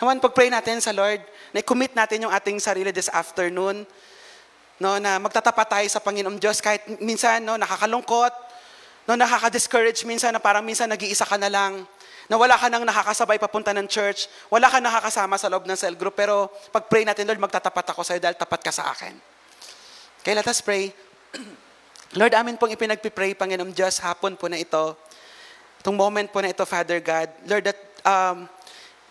Naman, pag-pray natin sa Lord, na i-commit natin yung ating sarili this afternoon. no, na magtatapat tayo sa Panginoong Diyos kahit minsan no, nakakalungkot, no, nakaka-discourage minsan na parang minsan nag-iisa ka na lang, na wala ka nang nakakasabay papunta ng church, wala ka nakakasama sa loob ng cell group, pero pag-pray natin, Lord, magtatapat ako sa iyo dahil tapat ka sa akin. Okay, let us pray. Lord, amin pong ipinagpipray, Panginoong Diyos, hapon po na ito, itong moment po na ito, Father God, Lord, that,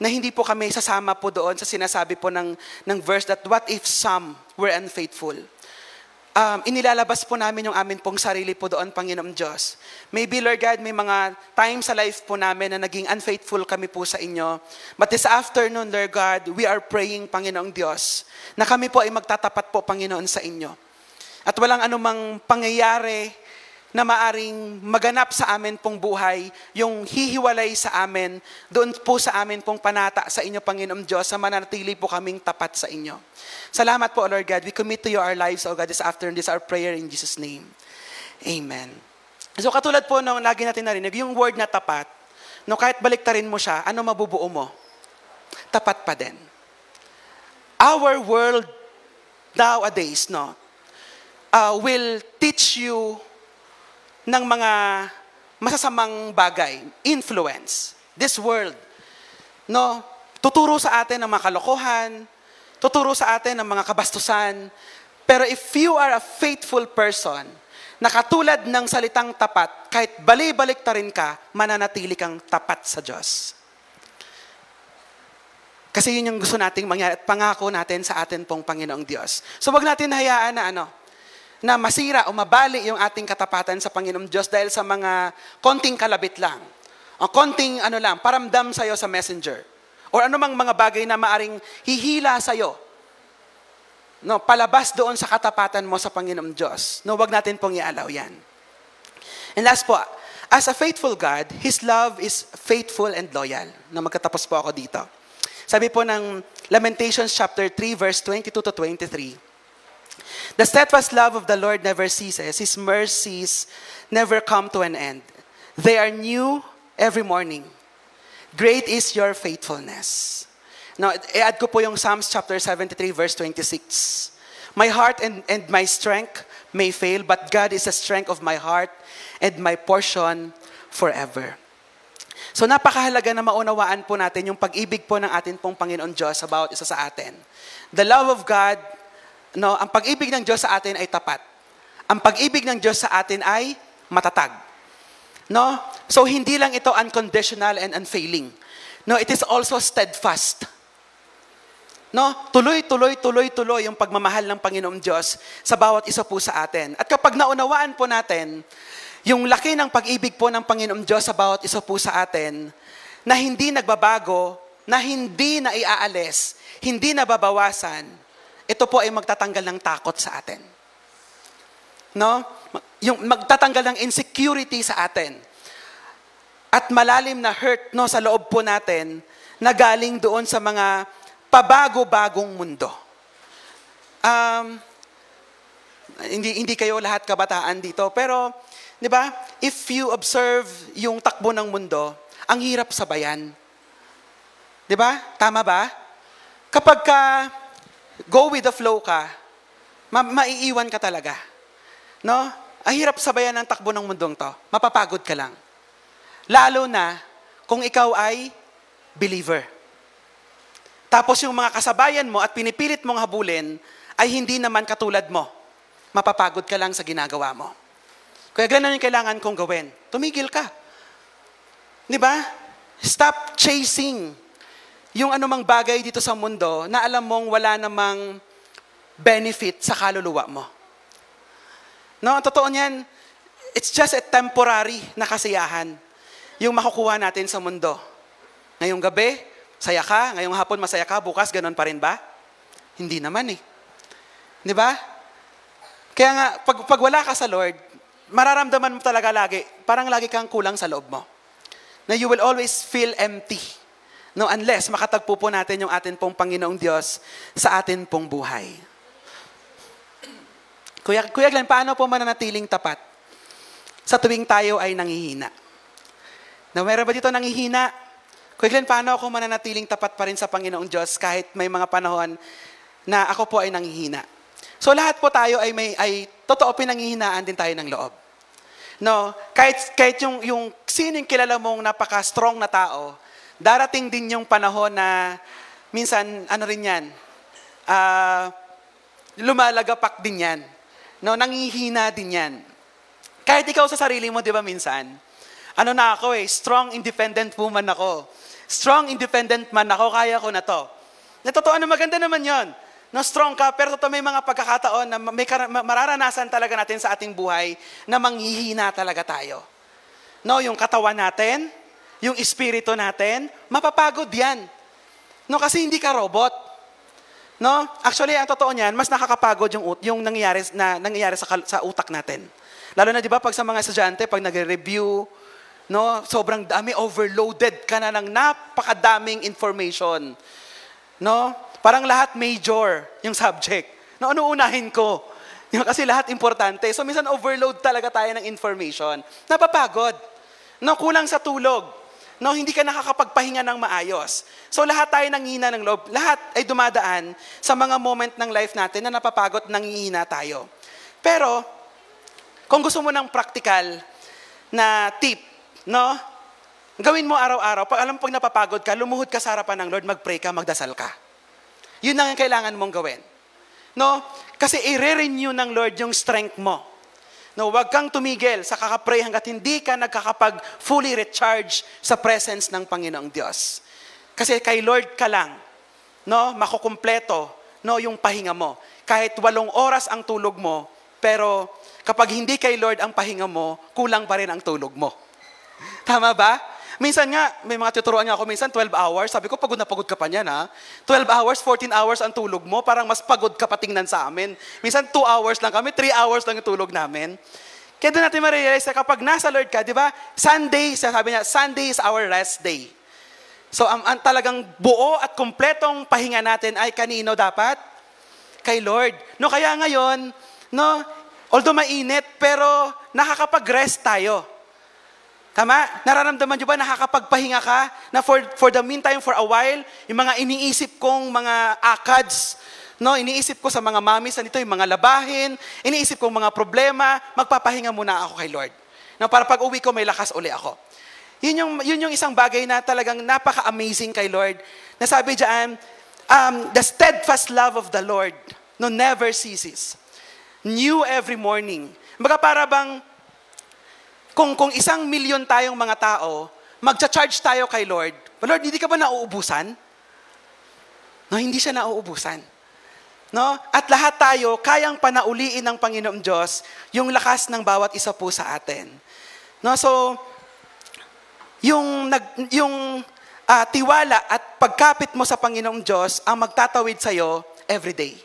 na hindi po kami sasama po doon sa sinasabi po ng verse that what if some were unfaithful? Inilalabas po namin yung amin pong sarili po doon, Panginoong Diyos. Maybe, Lord God, may mga times sa life po namin na naging unfaithful kami po sa inyo. But this afternoon, Lord God, we are praying, Panginoong Diyos, na kami po ay magtatapat po, Panginoon, sa inyo. At walang anumang pangyayari na maaring maganap sa amin pong buhay, yung hihiwalay sa amin, doon po sa amin pong panata sa inyo, Panginoong Diyos, sa manatili po kaming tapat sa inyo. Salamat po, Lord God. We commit to you our lives, O God, this afternoon. This is our prayer in Jesus' name. Amen. So katulad po nung lagi natin narinig, yung word na tapat, no, kahit baliktarin mo siya, ano mabubuo mo? Tapat pa din. Our world nowadays, no, will teach you ng mga masasamang bagay, influence, this world. No, tuturo sa atin ng mga kalokohan, tuturo sa atin ng mga kabastusan. Pero if you are a faithful person, na katulad ng salitang tapat, kahit bali-baliktarin ka, mananatili kang tapat sa Diyos. Kasi yun yung gusto nating mangyari at pangako natin sa atin pong Panginoong Diyos. So wag natin hayaan na masira o mabali yung ating katapatan sa Panginoong Diyos dahil sa mga konting kalabit lang. O konting paramdam sa'yo sa messenger. O anumang mga bagay na maaring hihila sa'yo. No, palabas doon sa katapatan mo sa Panginoong Diyos. No, wag natin pong ialaw yan. And last po, as a faithful God, His love is faithful and loyal. Na magkatapos po ako dito. Sabi po ng Lamentations chapter 3, verse 22 to 23. The steadfast love of the Lord never ceases. His mercies never come to an end. They are new every morning. Great is your faithfulness. Now, i-add ko po yung Psalms chapter 73, verse 26. My heart and my strength may fail, but God is the strength of my heart and my portion forever. So napakahalaga na maunawaan po natin yung pag-ibig po ng atin pong Panginoon Diyos about isa sa atin. The love of God, no, ang pag-ibig ng Diyos sa atin ay tapat. Ang pag-ibig ng Diyos sa atin ay matatag. No? So hindi lang ito unconditional and unfailing. No, it is also steadfast. No, tuloy yung pagmamahal ng Panginoong Diyos sa bawat isa po sa atin. At kapag naunawaan po natin yung laki ng pag-ibig po ng Panginoong Diyos sa bawat isa po sa atin, na hindi nagbabago, na hindi na iaalis, hindi nababawasan, ito po ay magtatanggal ng takot sa atin. No? Yung magtatanggal ng insecurity sa atin. At malalim na hurt, no, sa loob po natin na galing doon sa mga pabago-bagong mundo. Hindi kayo lahat kabataan dito, pero 'di ba? If you observe yung takbo ng mundo, ang hirap sabayan. 'Di ba? Tama ba? Kapag ka go with the flow ka, maiiwan ka talaga. No? Ang hirap sabayan ng takbo ng mundong 'to. Mapapagod ka lang. Lalo na kung ikaw ay believer. Tapos yung mga kasabayan mo at pinipilit mong habulin ay hindi naman katulad mo. Mapapagod ka lang sa ginagawa mo. Kaya ganun yung kailangan kong gawin. Tumigil ka. Di ba? Stop chasing yung anumang bagay dito sa mundo na alam mong wala namang benefit sa kaluluwa mo. No, totoo niyan, it's just a temporary na kasiyahan yung makukuha natin sa mundo. Ngayong gabi, saya ka. Ngayong hapon, masaya ka. Bukas, ganun pa rin ba? Hindi naman eh. Di ba? Kaya nga, pag wala ka sa Lord, mararamdaman mo talaga lagi, parang lagi kang kulang sa loob mo. Na you will always feel empty. No, unless makatagpo po natin yung atin pong Panginoong Diyos sa atin pong buhay. Kuya Glenn, paano po mananatiling tapat sa tuwing tayo ay nanghihina? Na meron ba dito nanghihina? Kuya Glenn, paano ako mananatiling tapat pa rin sa Panginoong Diyos kahit may mga panahon na ako po ay nanghihina? So lahat po tayo ay totoo pinanghihinaan din tayo ng loob. No, kahit yung sino yung kilala mong napaka-strong na tao, darating din yung panahon na minsan ano rin 'yan. Lumalagapak din 'yan. No, nanghihina din 'yan. Kahit ikaw sa sarili mo, 'di ba minsan? Ano na ako strong independent woman ako. Strong independent man ako, kaya ko na 'to. Totoo na maganda naman 'yon. No, strong ka, pero totoo may mga pagkakataon na mararanasan talaga natin sa ating buhay na manghihina talaga tayo. No, yung katawan natin, yung espiritu natin, mapapagod yan. No, kasi hindi ka robot. No, actually, ang totoo niyan, mas nakakapagod yung nangyayari sa utak natin. Lalo na, di ba, pag sa mga estudyante, pag nagre-review, no, sobrang dami, overloaded ka na ng napakadaming information. No? Parang lahat major yung subject. No, ano unahin ko? Kasi lahat importante. So, minsan overload talaga tayo ng information. Napapagod. No, kulang sa tulog. No, hindi ka nakakapagpahinga ng maayos. So, lahat tayo nanghihina ng loob. Lahat ay dumadaan sa mga moment ng life natin na napapagod, nanghihina tayo. Pero, kung gusto mo ng practical na tip, no? Gawin mo araw-araw. Pag napapagod ka, lumuhod ka sa harapan ng Lord, mag-pray ka, magdasal ka. Yun ang kailangan mong gawin. No? Kasi i-renew ng Lord yung strength mo. No, huwag kang tumigil sa kakapray hanggat hindi ka nagkakapag-fully recharge sa presence ng Panginoong Diyos. Kasi kay Lord ka lang, no, makukumpleto, no, yung pahinga mo. Kahit 8 oras ang tulog mo, pero kapag hindi kay Lord ang pahinga mo, kulang pa rin ang tulog mo. Tama ba? Minsan nga, may mga tuturuan nga ako, minsan 12 hours. Sabi ko, pagod na pagod ka pa niyan, ha? 12 hours, 14 hours ang tulog mo, parang mas pagod ka pa tingnan sa amin. Minsan 2 hours lang kami, 3 hours lang yung tulog namin. Kaya doon natin ma-realize na kapag nasa Lord ka, di ba? Sunday, sabi niya, Sunday is our rest day. So, ang talagang buo at kumpletong pahinga natin ay kanino dapat? Kay Lord. No, kaya ngayon, no, although mainit, pero nakakapag-rest tayo. Tama? Nararamdaman nyo ba nakakapagpahinga ka? Na for the meantime, for a while, yung mga iniisip kong mga akads, no, iniisip ko sa mga mamis, nito yung mga labahin, iniisip kong mga problema, magpapahinga muna ako kay Lord. No, para pag uwi ko, may lakas uli ako. Yun yung isang bagay na talagang napaka-amazing kay Lord. Nasabi diyan, the steadfast love of the Lord, no, never ceases. New every morning. Baga para bang, kung 1,000,000 tayong mga tao, magcha-charge tayo kay Lord, Lord, hindi ka ba nauubusan? No, hindi siya nauubusan. No? At lahat tayo, kayang panauliin ng Panginoong Diyos yung lakas ng bawat isa po sa atin. No, so, yung tiwala at pagkapit mo sa Panginoong Diyos ang magtatawid sa'yo everyday.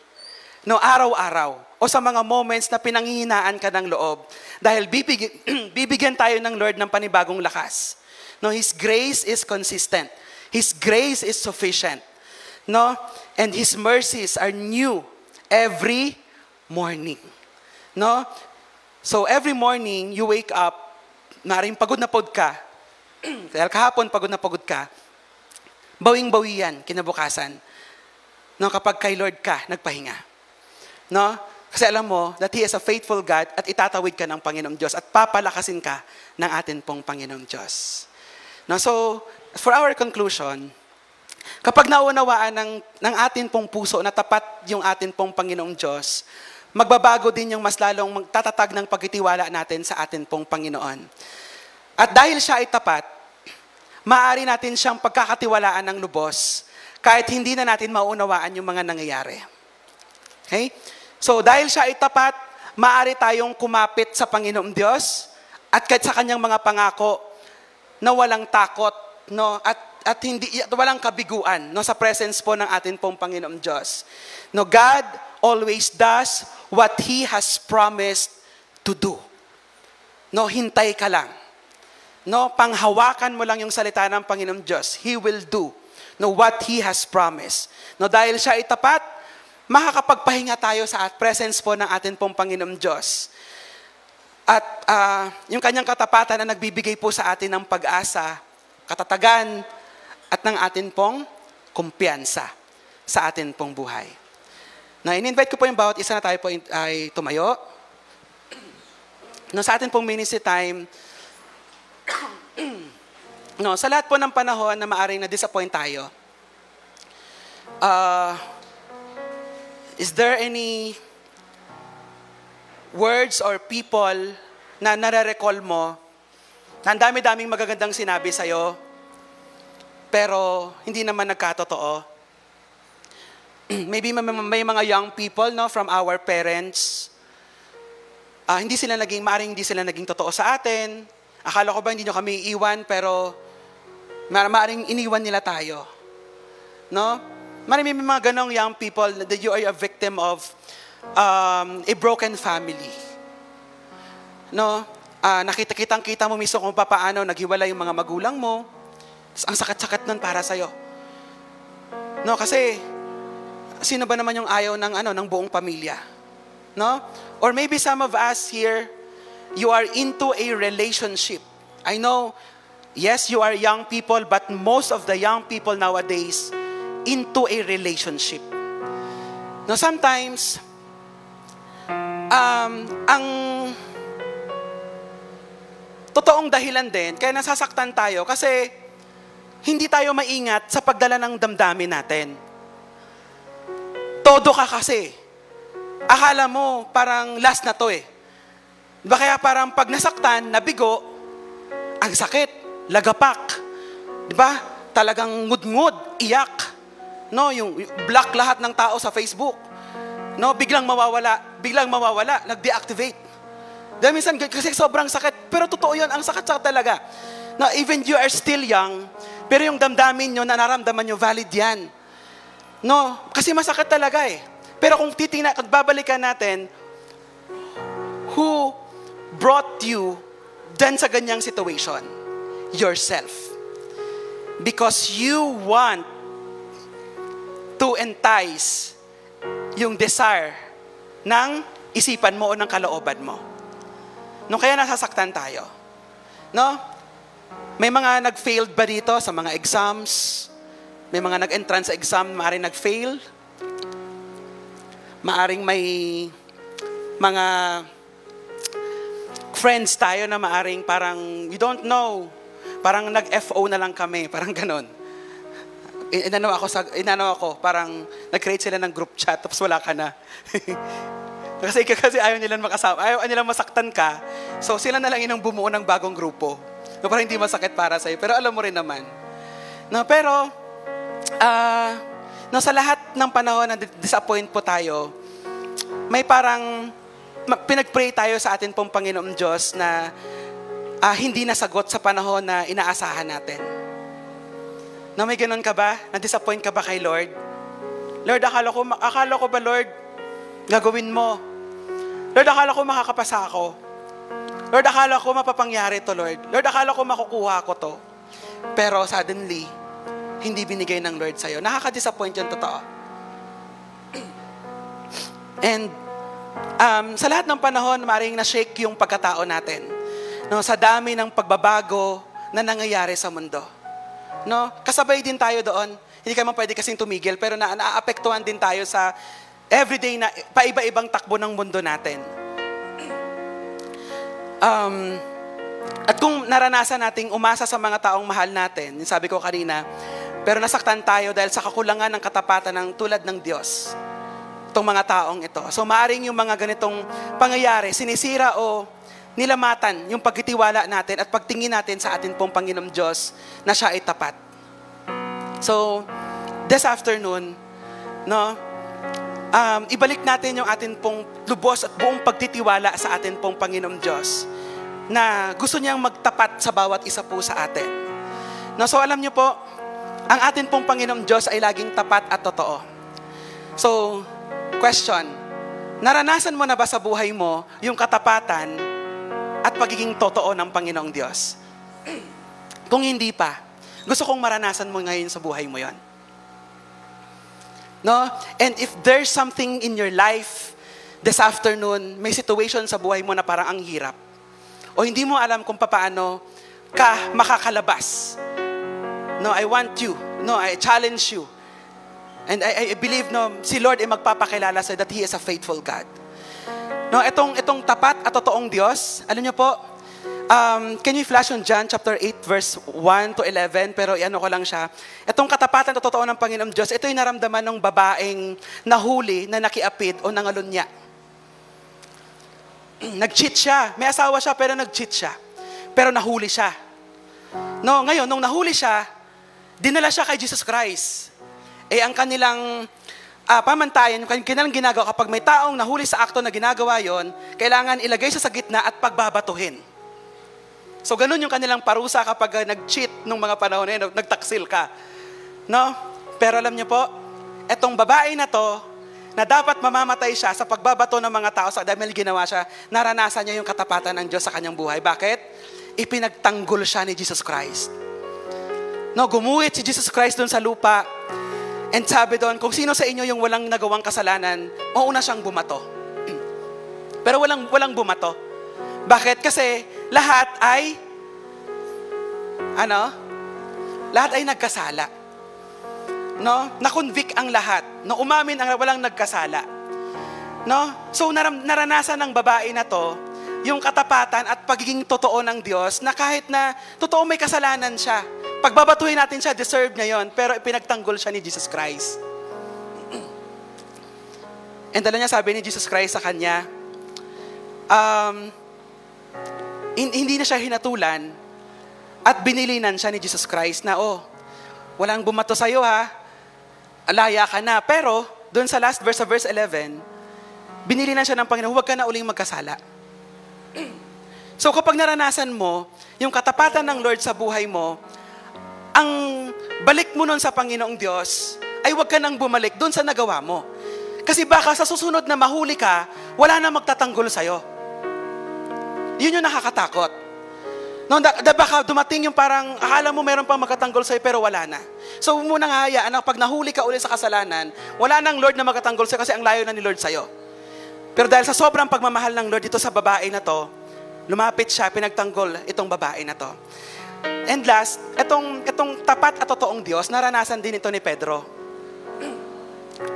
No, araw-araw. O sa mga moments na pinanghihinaan ka ng loob. Dahil bibigyan tayo ng Lord ng panibagong lakas. No, His grace is consistent. His grace is sufficient. No? And His mercies are new every morning. No? So every morning, you wake up, maaaring pagod na pagod ka. Dahil kahapon, pagod na pagod ka. Bawing-bawi yan, kinabukasan. No, kapag kay Lord ka, nagpahinga. No? Kasi alam mo that He is a faithful God at itatawid ka ng Panginoong Diyos at papalakasin ka ng atin pong Panginoong Diyos. No, so, for our conclusion, kapag naunawaan ng atin pong puso na tapat yung atin pong Panginoong Diyos, magbabago din yung mas lalong magtatatag ng pagtitiwala natin sa atin pong Panginoon. At dahil siya ay tapat, maaari natin siyang pagkakatiwalaan ng lubos kahit hindi na natin maunawaan yung mga nangyayari. Okay? So, dahil siya ay tapat, maaari tayong kumapit sa Panginoong Diyos at kahit sa kanyang mga pangako na walang takot, no, at walang kabiguan, no, sa presence po ng atin pong Panginoong Diyos. No, God always does what He has promised to do. No, hintay ka lang. No, panghawakan mo lang yung salita ng Panginoong Diyos. He will do, no, what He has promised. No, dahil siya ay tapat, makakapagpahinga tayo sa presence po ng atin pong Panginoong Diyos. At yung kanyang katapatan na nagbibigay po sa atin ng pag-asa, katatagan, at ng atin pong kumpiyansa sa atin pong buhay. Na in-invite ko po yung bawat isa na tayo po ay tumayo. No, sa atin pong ministry time, no, sa lahat po ng panahon na maaring na-disappoint tayo, is there any words or people na nare-recall mo na ang dami-daming magagandang sinabi sa'yo, pero hindi naman nagkatotoo? Maybe may mga young people, no, from our parents, maaring hindi sila naging totoo sa atin. Akala ko ba hindi nyo kami iiwan, pero maaring iniwan nila tayo. No? May mga ganong young people that you are a victim of a broken family. No? Nakita mo mismo kung paano naghiwalay yung mga magulang mo. Ang sakit-sakit nun para sa'yo. No? Kasi, sino ba naman yung ayaw ng buong pamilya? No? Or maybe some of us here, you are into a relationship. I know, yes, you are young people, but most of the young people nowadays into a relationship. Now, sometimes, ang totoong dahilan din, kaya nasasaktan tayo, kasi hindi tayo maingat sa pagdala ng damdamin natin. Todo ka kasi. Akala mo, parang last na to eh. Diba kaya parang pag nasaktan, nabigo, ang sakit, lagapak. Diba? Talagang ngud-ngud, iyak. No, yung block lahat ng tao sa Facebook. No, biglang mawawala, nag-deactivate. Dahil minsan, kasi sobrang sakit, pero totoo yun, ang sakit-sakit talaga. No, even you are still young, pero yung damdamin nyo, nararamdaman nyo, valid yan. No, kasi masakit talaga eh. Pero kung babalikan natin, who brought you dun sa ganyang situation? Yourself. Because you want to entice yung desire ng isipan mo o ng kalooban mo. No, kaya nasasaktan tayo. No? May mga nag-failed ba dito sa mga exams? May mga nag-entrance sa exam, maaaring nag-fail. Maaring may mga friends tayo na maaring parang, you don't know, parang nag-FO na lang kami, parang ganon. Inano ako, parang nag-create sila ng group chat, tapos wala ka na. kasi ayaw nilang makasama, ayaw nilang masaktan ka, so sila na lang inang bumuo ng bagong grupo. No, parang hindi masakit para sa'yo, pero alam mo rin naman. No, pero, no, sa lahat ng panahon na disappoint po tayo, may parang pinag-pray tayo sa atin pong Panginoong Diyos na hindi nasagot sa panahon na inaasahan natin. No, may ganun ka ba? Na-disappoint ka ba kay Lord? Lord, akala ko ba, Lord, gagawin mo? Lord, akala ko makakapasa ako. Lord, akala ko mapapangyari to, Lord. Lord, akala ko makukuha ko to. Pero suddenly, hindi binigay ng Lord sa'yo. Nakaka-disappoint yun, totoo. And sa lahat ng panahon, maaaring na-shake yung pagkatao natin. No, sa dami ng pagbabago na nangyayari sa mundo. No, kasabay din tayo doon. Hindi ka man pwede kasing tumigil, pero naaapektuhan din tayo sa everyday na paiba-ibang takbo ng mundo natin. At kung naranasan nating umasa sa mga taong mahal natin, yung sabi ko kanina, pero nasaktan tayo dahil sa kakulangan ng katapatan ng tulad ng Diyos. Itong mga taong ito. So maaring yung mga ganitong pangyayari, sinisira o nilamatan yung pagtitiwala natin at pagtingin natin sa atin pong Panginoong Diyos na siya ay tapat. So, this afternoon, no, ibalik natin yung atin pong lubos at buong pagtitiwala sa atin pong Panginoong Diyos na gusto niyang magtapat sa bawat isa po sa atin. No, so alam niyo po, ang atin pong Panginoong Diyos ay laging tapat at totoo. So, question, naranasan mo na ba sa buhay mo yung katapatan at pagiging totoo ng Panginoong Diyos? Kung hindi pa, gusto kong maranasan mo ngayon sa buhay mo yon. No? And if there's something in your life this afternoon, may situation sa buhay mo na parang ang hirap, o hindi mo alam kung paano ka makakalabas. No, I want you. No, I challenge you. And I believe, no, si Lord ay magpapakilala sa that He is a faithful God. No, itong tapat at totoong Diyos, alam niyo po, can you flash on John chapter 8 verse 1 to 11, pero iano ko lang siya. Itong katapatan at totoo ng Panginoong Diyos, ito yung naramdaman ng babaeng nahuli na nakiapid o nangalunya. Nag-cheat siya. May asawa siya pero nag-cheat siya. Pero nahuli siya. No, ngayon, nung nahuli siya, dinala siya kay Jesus Christ. Ang kanilang pamantayan, yung kanilang ginagawa, kapag may taong nahuli sa akto na ginagawa yon, kailangan ilagay siya sa gitna at pagbabatuhin. So, ganun yung kanilang parusa kapag nag-cheat nung mga panahon na yun, nagtaksil ka. No? Pero alam niyo po, etong babae na to, na dapat mamamatay siya sa pagbabato ng mga tao dahil ginawa siya, naranasan niya yung katapatan ng Diyos sa kanyang buhay. Bakit? Ipinagtanggol siya ni Jesus Christ. No, gumuhit si Jesus Christ doon sa lupa. And sabi doon, kung sino sa inyo yung walang nagawang kasalanan, mauna siyang bumato. Pero walang bumato. Bakit? Kasi lahat ay nagkasala. No? Na-convict ang lahat. No, umamin ang walang nagkasala. No? So naranasan ng babae na to yung katapatan at pagiging totoo ng Diyos na kahit na totoo may kasalanan siya. Pagbabatuhin natin siya, deserve niya yon, pero ipinagtanggol siya ni Jesus Christ. And alam niya, sabi ni Jesus Christ sa kanya, hindi na siya hinatulan at binilinan siya ni Jesus Christ na, walang bumato sa'yo ha, alaya ka na. Pero, doon sa last verse, sa verse 11, binilinan siya ng Panginoon, huwag ka na uling magkasala. So kapag naranasan mo, yung katapatan ng Lord sa buhay mo, ang balik mo nun sa Panginoong Diyos, ay huwag ka nang bumalik doon sa nagawa mo. Kasi baka sa susunod na mahuli ka, wala na magtatanggol sa'yo. Yun yung nakakatakot. No, baka dumating yung parang, akala mo meron pang magkatanggol sa'yo, pero wala na. So, huwag mo nang hayaan na pag nahuli ka uli sa kasalanan, wala nang Lord na magkatanggol sa'yo kasi ang layo na ni Lord sa'yo. Pero dahil sa sobrang pagmamahal ng Lord dito sa babae na to, lumapit siya, pinagtanggol itong babae na to. And last, itong tapat at totoong Diyos, naranasan din ito ni Pedro.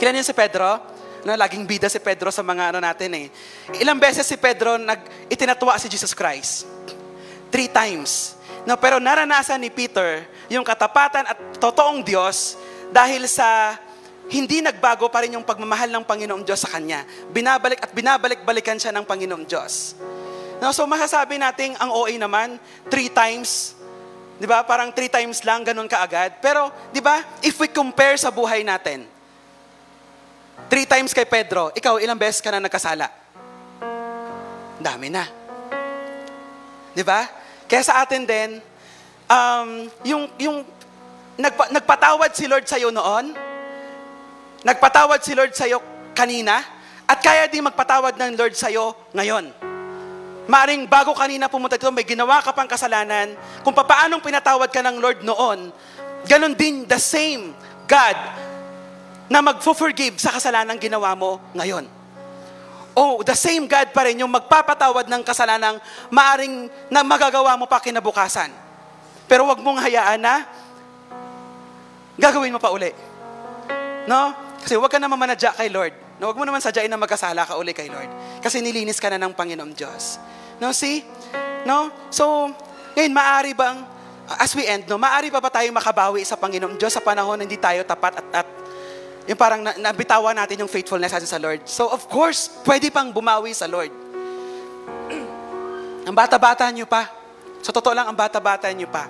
Kilala niyo si Pedro? No, laging bida si Pedro sa mga natin eh. Ilang beses si Pedro itinatwa si Jesus Christ? 3 times. No, pero naranasan ni Peter yung katapatan at totoong Diyos dahil sa hindi nagbago pa rin yung pagmamahal ng Panginoong Diyos sa kanya. Binabalik at binabalik-balikan siya ng Panginoong Diyos. No, so masasabi natin ang OA naman 3 times, 'di ba? Parang 3 times lang ganun kaagad. Pero 'di ba? If we compare sa buhay natin, 3 times kay Pedro, ikaw ilang beses ka na nagkasala? Dami na. 'Di ba? Kaya sa atin din, yung nagpatawad si Lord sa'yo noon, nagpatawad si Lord sa'yo kanina, at kaya din magpatawad ng Lord sa'yo ngayon. Maaring bago kanina pumunta dito, may ginawa ka pang kasalanan, kung paanong pinatawad ka ng Lord noon, ganun din the same God na mag-forgive sa kasalanang ginawa mo ngayon. The same God pa rin yung magpapatawad ng kasalanang maaring na magagawa mo pa kinabukasan. Pero wag mong hayaan na gagawin mo pa uli. No? Kasi wag ka naman manadya kay Lord. No, wag mo naman sadyain na magkasala ka uli kay Lord. Kasi nilinis ka na ng Panginoong Diyos. No, see? No? So, ngayon, maaari bang, as we end, maaari pa ba tayong makabawi sa Panginoong Diyos sa panahon na hindi tayo tapat at yung parang nabitawan natin yung faithfulness natin sa Lord. So, of course, pwede pang bumawi sa Lord. Ang bata-bata nyo pa. Sa totoo lang, ang bata-bata nyo pa.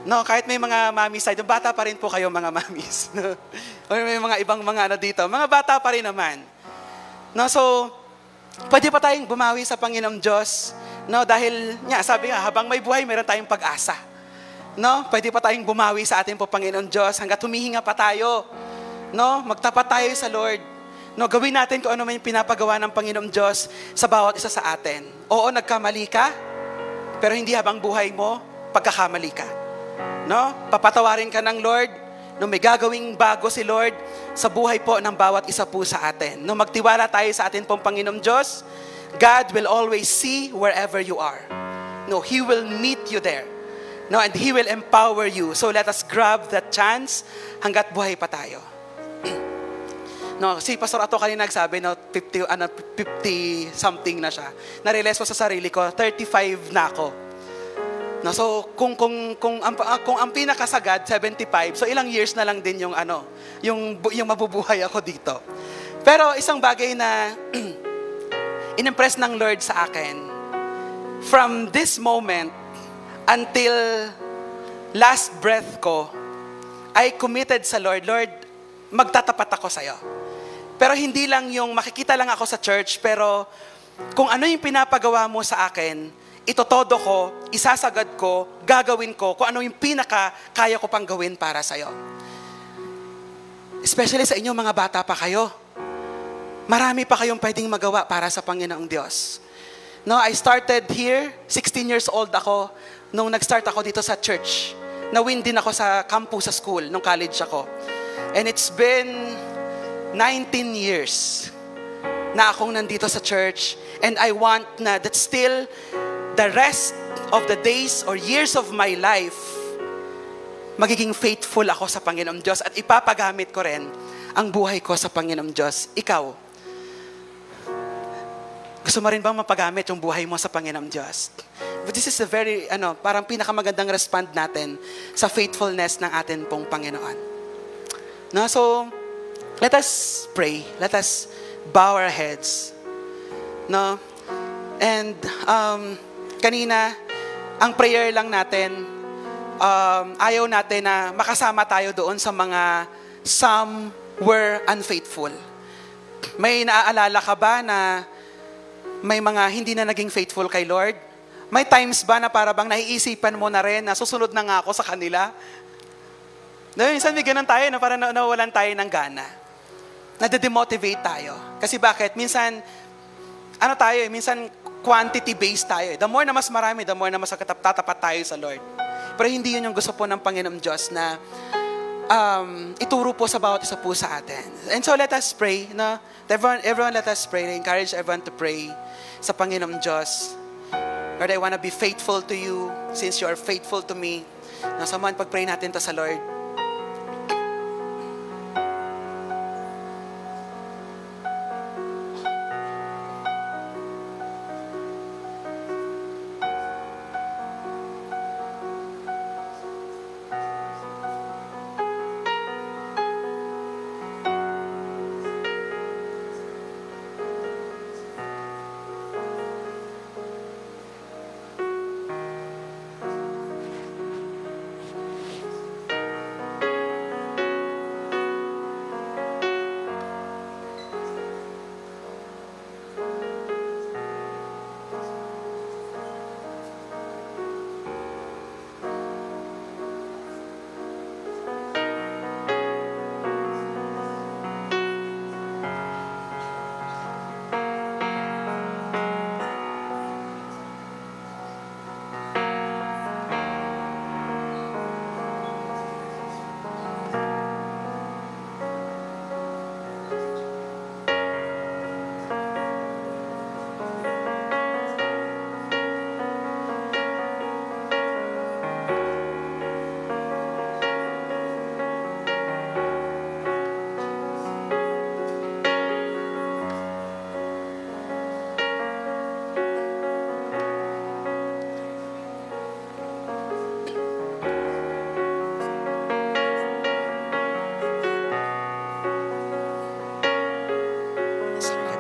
No, kahit may mga mommies side, bata pa rin po kayo mga mommies. No? O may mga ibang mga dito. Mga bata pa rin naman. No, so, pwede pa tayong bumawi sa Panginoong Diyos. No, dahil, sabi nga, habang may buhay, meron tayong pag-asa. No, pwede pa tayong bumawi sa ating po Panginoong Diyos hanggat humihinga pa tayo. No, magtapat tayo sa Lord. No, gawin natin kung ano man yung pinapagawa ng Panginoong Diyos sa bawat isa sa atin. Oo, nagkamali ka, pero hindi habang buhay mo, pagkakamali ka. No, papatawarin ka ng Lord, no, may gagawing bago si Lord sa buhay po ng bawat isa po sa atin. No, magtiwala tayo sa atin pong Panginoong Diyos. God will always see wherever you are. No, He will meet you there. No, and He will empower you. So let us grab that chance hanggat buhay pa tayo. No, si Pastor Ato kanina nagsabi, no, 50 something na siya. Na-realize ko sa sarili ko, 35 na ako. No, so kung ang pinakasagad 75, so ilang years na lang din yung yung mabubuhay ako dito. Pero isang bagay na inimpress ng Lord sa akin, from this moment until last breath ko, I committed sa Lord, Lord, magtatapat ako sa'yo. Pero hindi lang yung makikita lang ako sa church, pero kung ano yung pinapagawa mo sa akin, itotodo ko, isasagad ko, gagawin ko, kung ano yung kaya ko pang gawin para sa'yo. Especially sa inyo, mga bata pa kayo. Marami pa kayong pwedeng magawa para sa Panginoong Diyos. No, I started here, 16 years old ako, nung nag-start ako dito sa church. Nawin din ako sa campus sa school, nung college ako. And it's been 19 years na akong nandito sa church. And I want na that still, the rest of the days or years of my life, magiging faithful ako sa Panginoong Diyos at ipapagamit ko rin ang buhay ko sa Panginoong Diyos. Ikaw, gusto mo rin bang mapagamit yung buhay mo sa Panginoong Diyos? But this is a very, parang pinakamagandang respond natin sa faithfulness ng atin pong Panginoon. No, so, let us pray. Let us bow our heads. No? And, kanina, ang prayer lang natin, ayaw natin na makasama tayo doon sa mga some were unfaithful. May naaalala ka ba na may mga hindi na naging faithful kay Lord? May times ba na para bang naiisipan mo na rin na susunod na nga ako sa kanila? No, minsan may ganun tayo na parang nawalan tayo ng gana. Nade-demotivate tayo. Kasi bakit? Minsan, minsan quantity-based tayo. The more na mas marami, the more na mas tatapat tayo sa Lord. Pero hindi yun yung gusto po ng Panginoong Diyos na ituro po sa bawat isa po sa atin. And so let us pray. No? Everyone let us pray. I encourage everyone to pray sa Panginoong Diyos. Lord, I want to be faithful to you since you are faithful to me. Samahan pag-pray natin to sa Lord.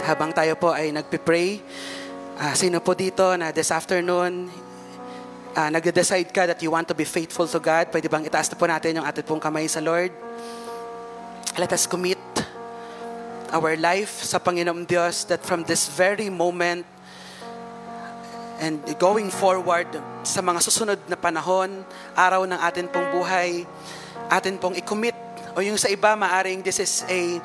Habang tayo po ay nagpipray, sino po dito na this afternoon, nag-decide ka that you want to be faithful to God, pwede bang itaas na po natin yung ating pong kamay sa Lord? Let us commit our life sa Panginoong Diyos that from this very moment and going forward sa mga susunod na panahon, araw ng atin pong buhay, atin pong i-commit, o yung sa iba, maaring this is a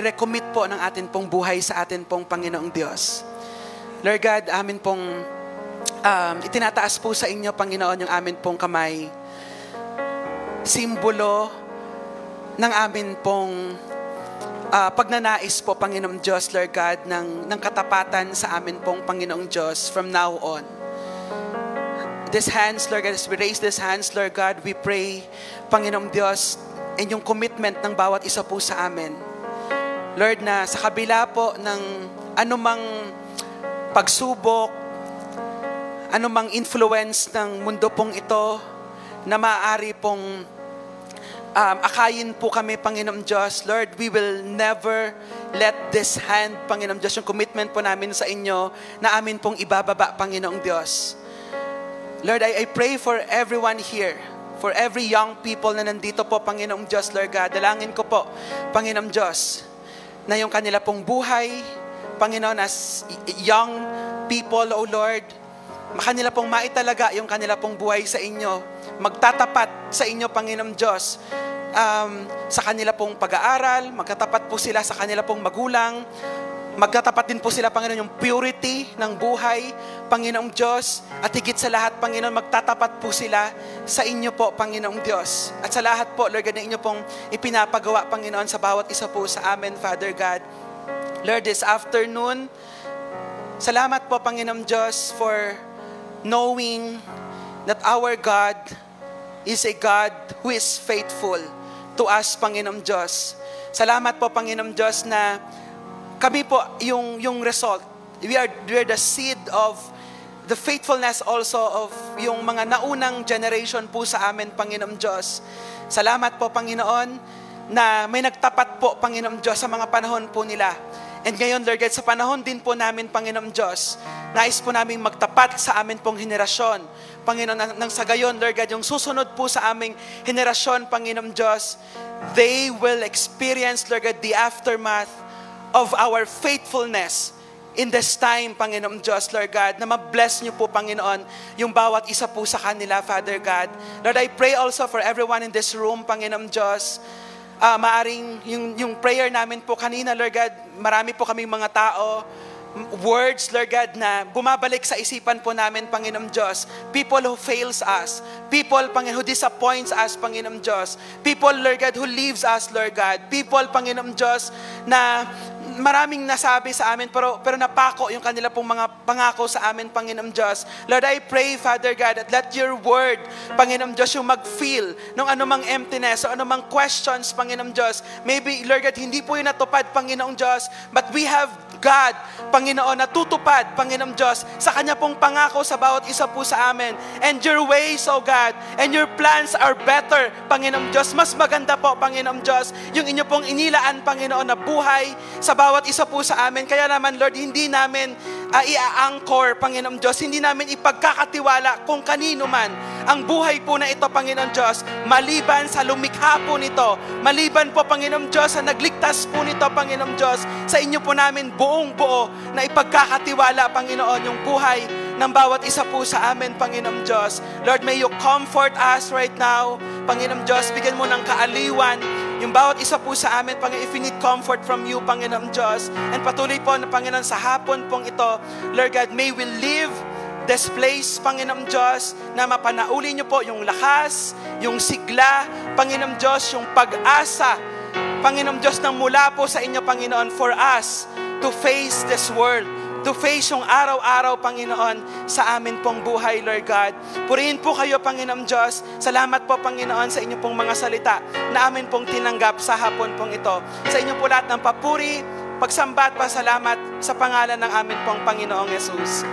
recommit po ng atin pong buhay sa atin pong Panginoong Diyos. Lord God, amin pong itinataas po sa inyo, Panginoon, yung amin pong kamay. Simbolo ng amin pong pagnanais po, Panginoong Diyos, Lord God, ng katapatan sa amin pong Panginoong Diyos from now on. These hands, Lord God, as we raise these hands, Lord God, we pray, Panginoong Diyos, and yung commitment ng bawat isa po sa amin Lord, na sa kabila po ng anumang pagsubok, anumang influence ng mundo pong ito, na maaari pong akayin po kami, Panginoong Diyos. Lord, we will never let this hand, Panginoong Diyos, yung commitment po namin sa inyo, na amin pong ibababa, Panginoong Diyos. Lord, I pray for everyone here, for every young people na nandito po, Panginoong Diyos, Lord God. Dalangin ko po, Panginoong Diyos, na yung kanila pong buhay, Panginoon, as young people, O Lord, kanila pong maitalaga yung kanila pong buhay sa inyo. Magtatapat sa inyo, Panginoong Diyos, sa kanila pong pag-aaral, magtatapat po sila sa kanila pong magulang, magtatapat din po sila, Panginoon, yung purity ng buhay, Panginoong Diyos, at higit sa lahat, Panginoon, magtatapat po sila sa inyo po, Panginoong Diyos. At sa lahat po, Lord God, na inyo pong ipinapagawa, Panginoon, sa bawat isa po sa amin, Father God. Lord, this afternoon, salamat po, Panginoong Diyos, for knowing that our God is a God who is faithful to us, Panginoong Diyos. Salamat po, Panginoong Diyos, na kami po yung result. We are the seed of the faithfulness also of yung mga naunang generation po sa amin, Panginoong Diyos. Salamat po, Panginoon, na may nagtapat po, Panginoong Diyos, sa mga panahon po nila. And ngayon, Lord God, sa panahon din po namin, Panginoong Diyos, nais po namin magtapat sa amin pong henerasyon. Panginoon, nang sa gayon, Lord God, yung susunod po sa aming henerasyon, Panginoong Diyos, they will experience, Lord God, the aftermath of our faithfulness in this time, Panginoong Diyos, Lord God, na ma-bless niyo po, Panginoon, yung bawat isa po sa kanila, Father God. Lord, I pray also for everyone in this room, Panginoong Diyos. Maaring yung prayer namin po kanina, Lord God, marami po kaming mga tao, words, Lord God, na bumabalik sa isipan po namin, Panginoong Diyos. People who fails us. People, Panginoon, who disappoints us, Panginoong Diyos. People, Lord God, who leaves us, Lord God. People, Panginoong Diyos, na maraming nasabi sa amin, pero napako yung kanila pong mga pangako sa amin, Panginoong Diyos. Lord, I pray, Father God, that let your word, Panginoong Diyos, yung mag-feel ng anumang emptiness o anumang questions, Panginoong Diyos. Maybe, Lord God, hindi po yun natupad, Panginoong Diyos, but we have God, Panginoon, na tutupad, Panginoong Diyos, sa Kanya pong pangako sa bawat isa po sa amin. And your ways, O God, and your plans are better, Panginoong Diyos. Mas maganda po, Panginoong Diyos, yung inyo pong inilaan, Panginoon, na buhay sa bawat isa po sa amin. Kaya naman, Lord, hindi namin i-anchor, Panginoong Diyos, hindi namin ipagkakatiwala kung kanino man ang buhay po na ito, Panginoong Diyos, maliban sa lumikha po nito, maliban po, Panginoong Diyos, sa nagligtas po nito, Panginoong Diyos, sa inyo po namin buong buo na ipagkakatiwala, Panginoon, yung buhay ng bawat isa po sa amin, Panginoong Diyos. Lord, may you comfort us right now, Panginoong Diyos, bigyan mo ng kaaliwan yung bawat isa po sa amin, Panginoon, if we need comfort from you, Panginoong Diyos. And patuloy po, Panginoon, sa hapon pong ito, Lord God, may we live this place, Panginoong Diyos, na mapanauli niyo po yung lakas, yung sigla, Panginoong Diyos, yung pag-asa, Panginoong Diyos, nang mula po sa inyo, Panginoon, for us to face this world, to face yung araw-araw, Panginoon, sa amin pong buhay, Lord God. Purihin po kayo, Panginoong Diyos. Salamat po, Panginoon, sa inyo pong mga salita na amin pong tinanggap sa hapon pong ito. Sa inyo po lahat ng papuri, pagsamba at pasalamat sa pangalan ng amin pong Panginoong Jesus.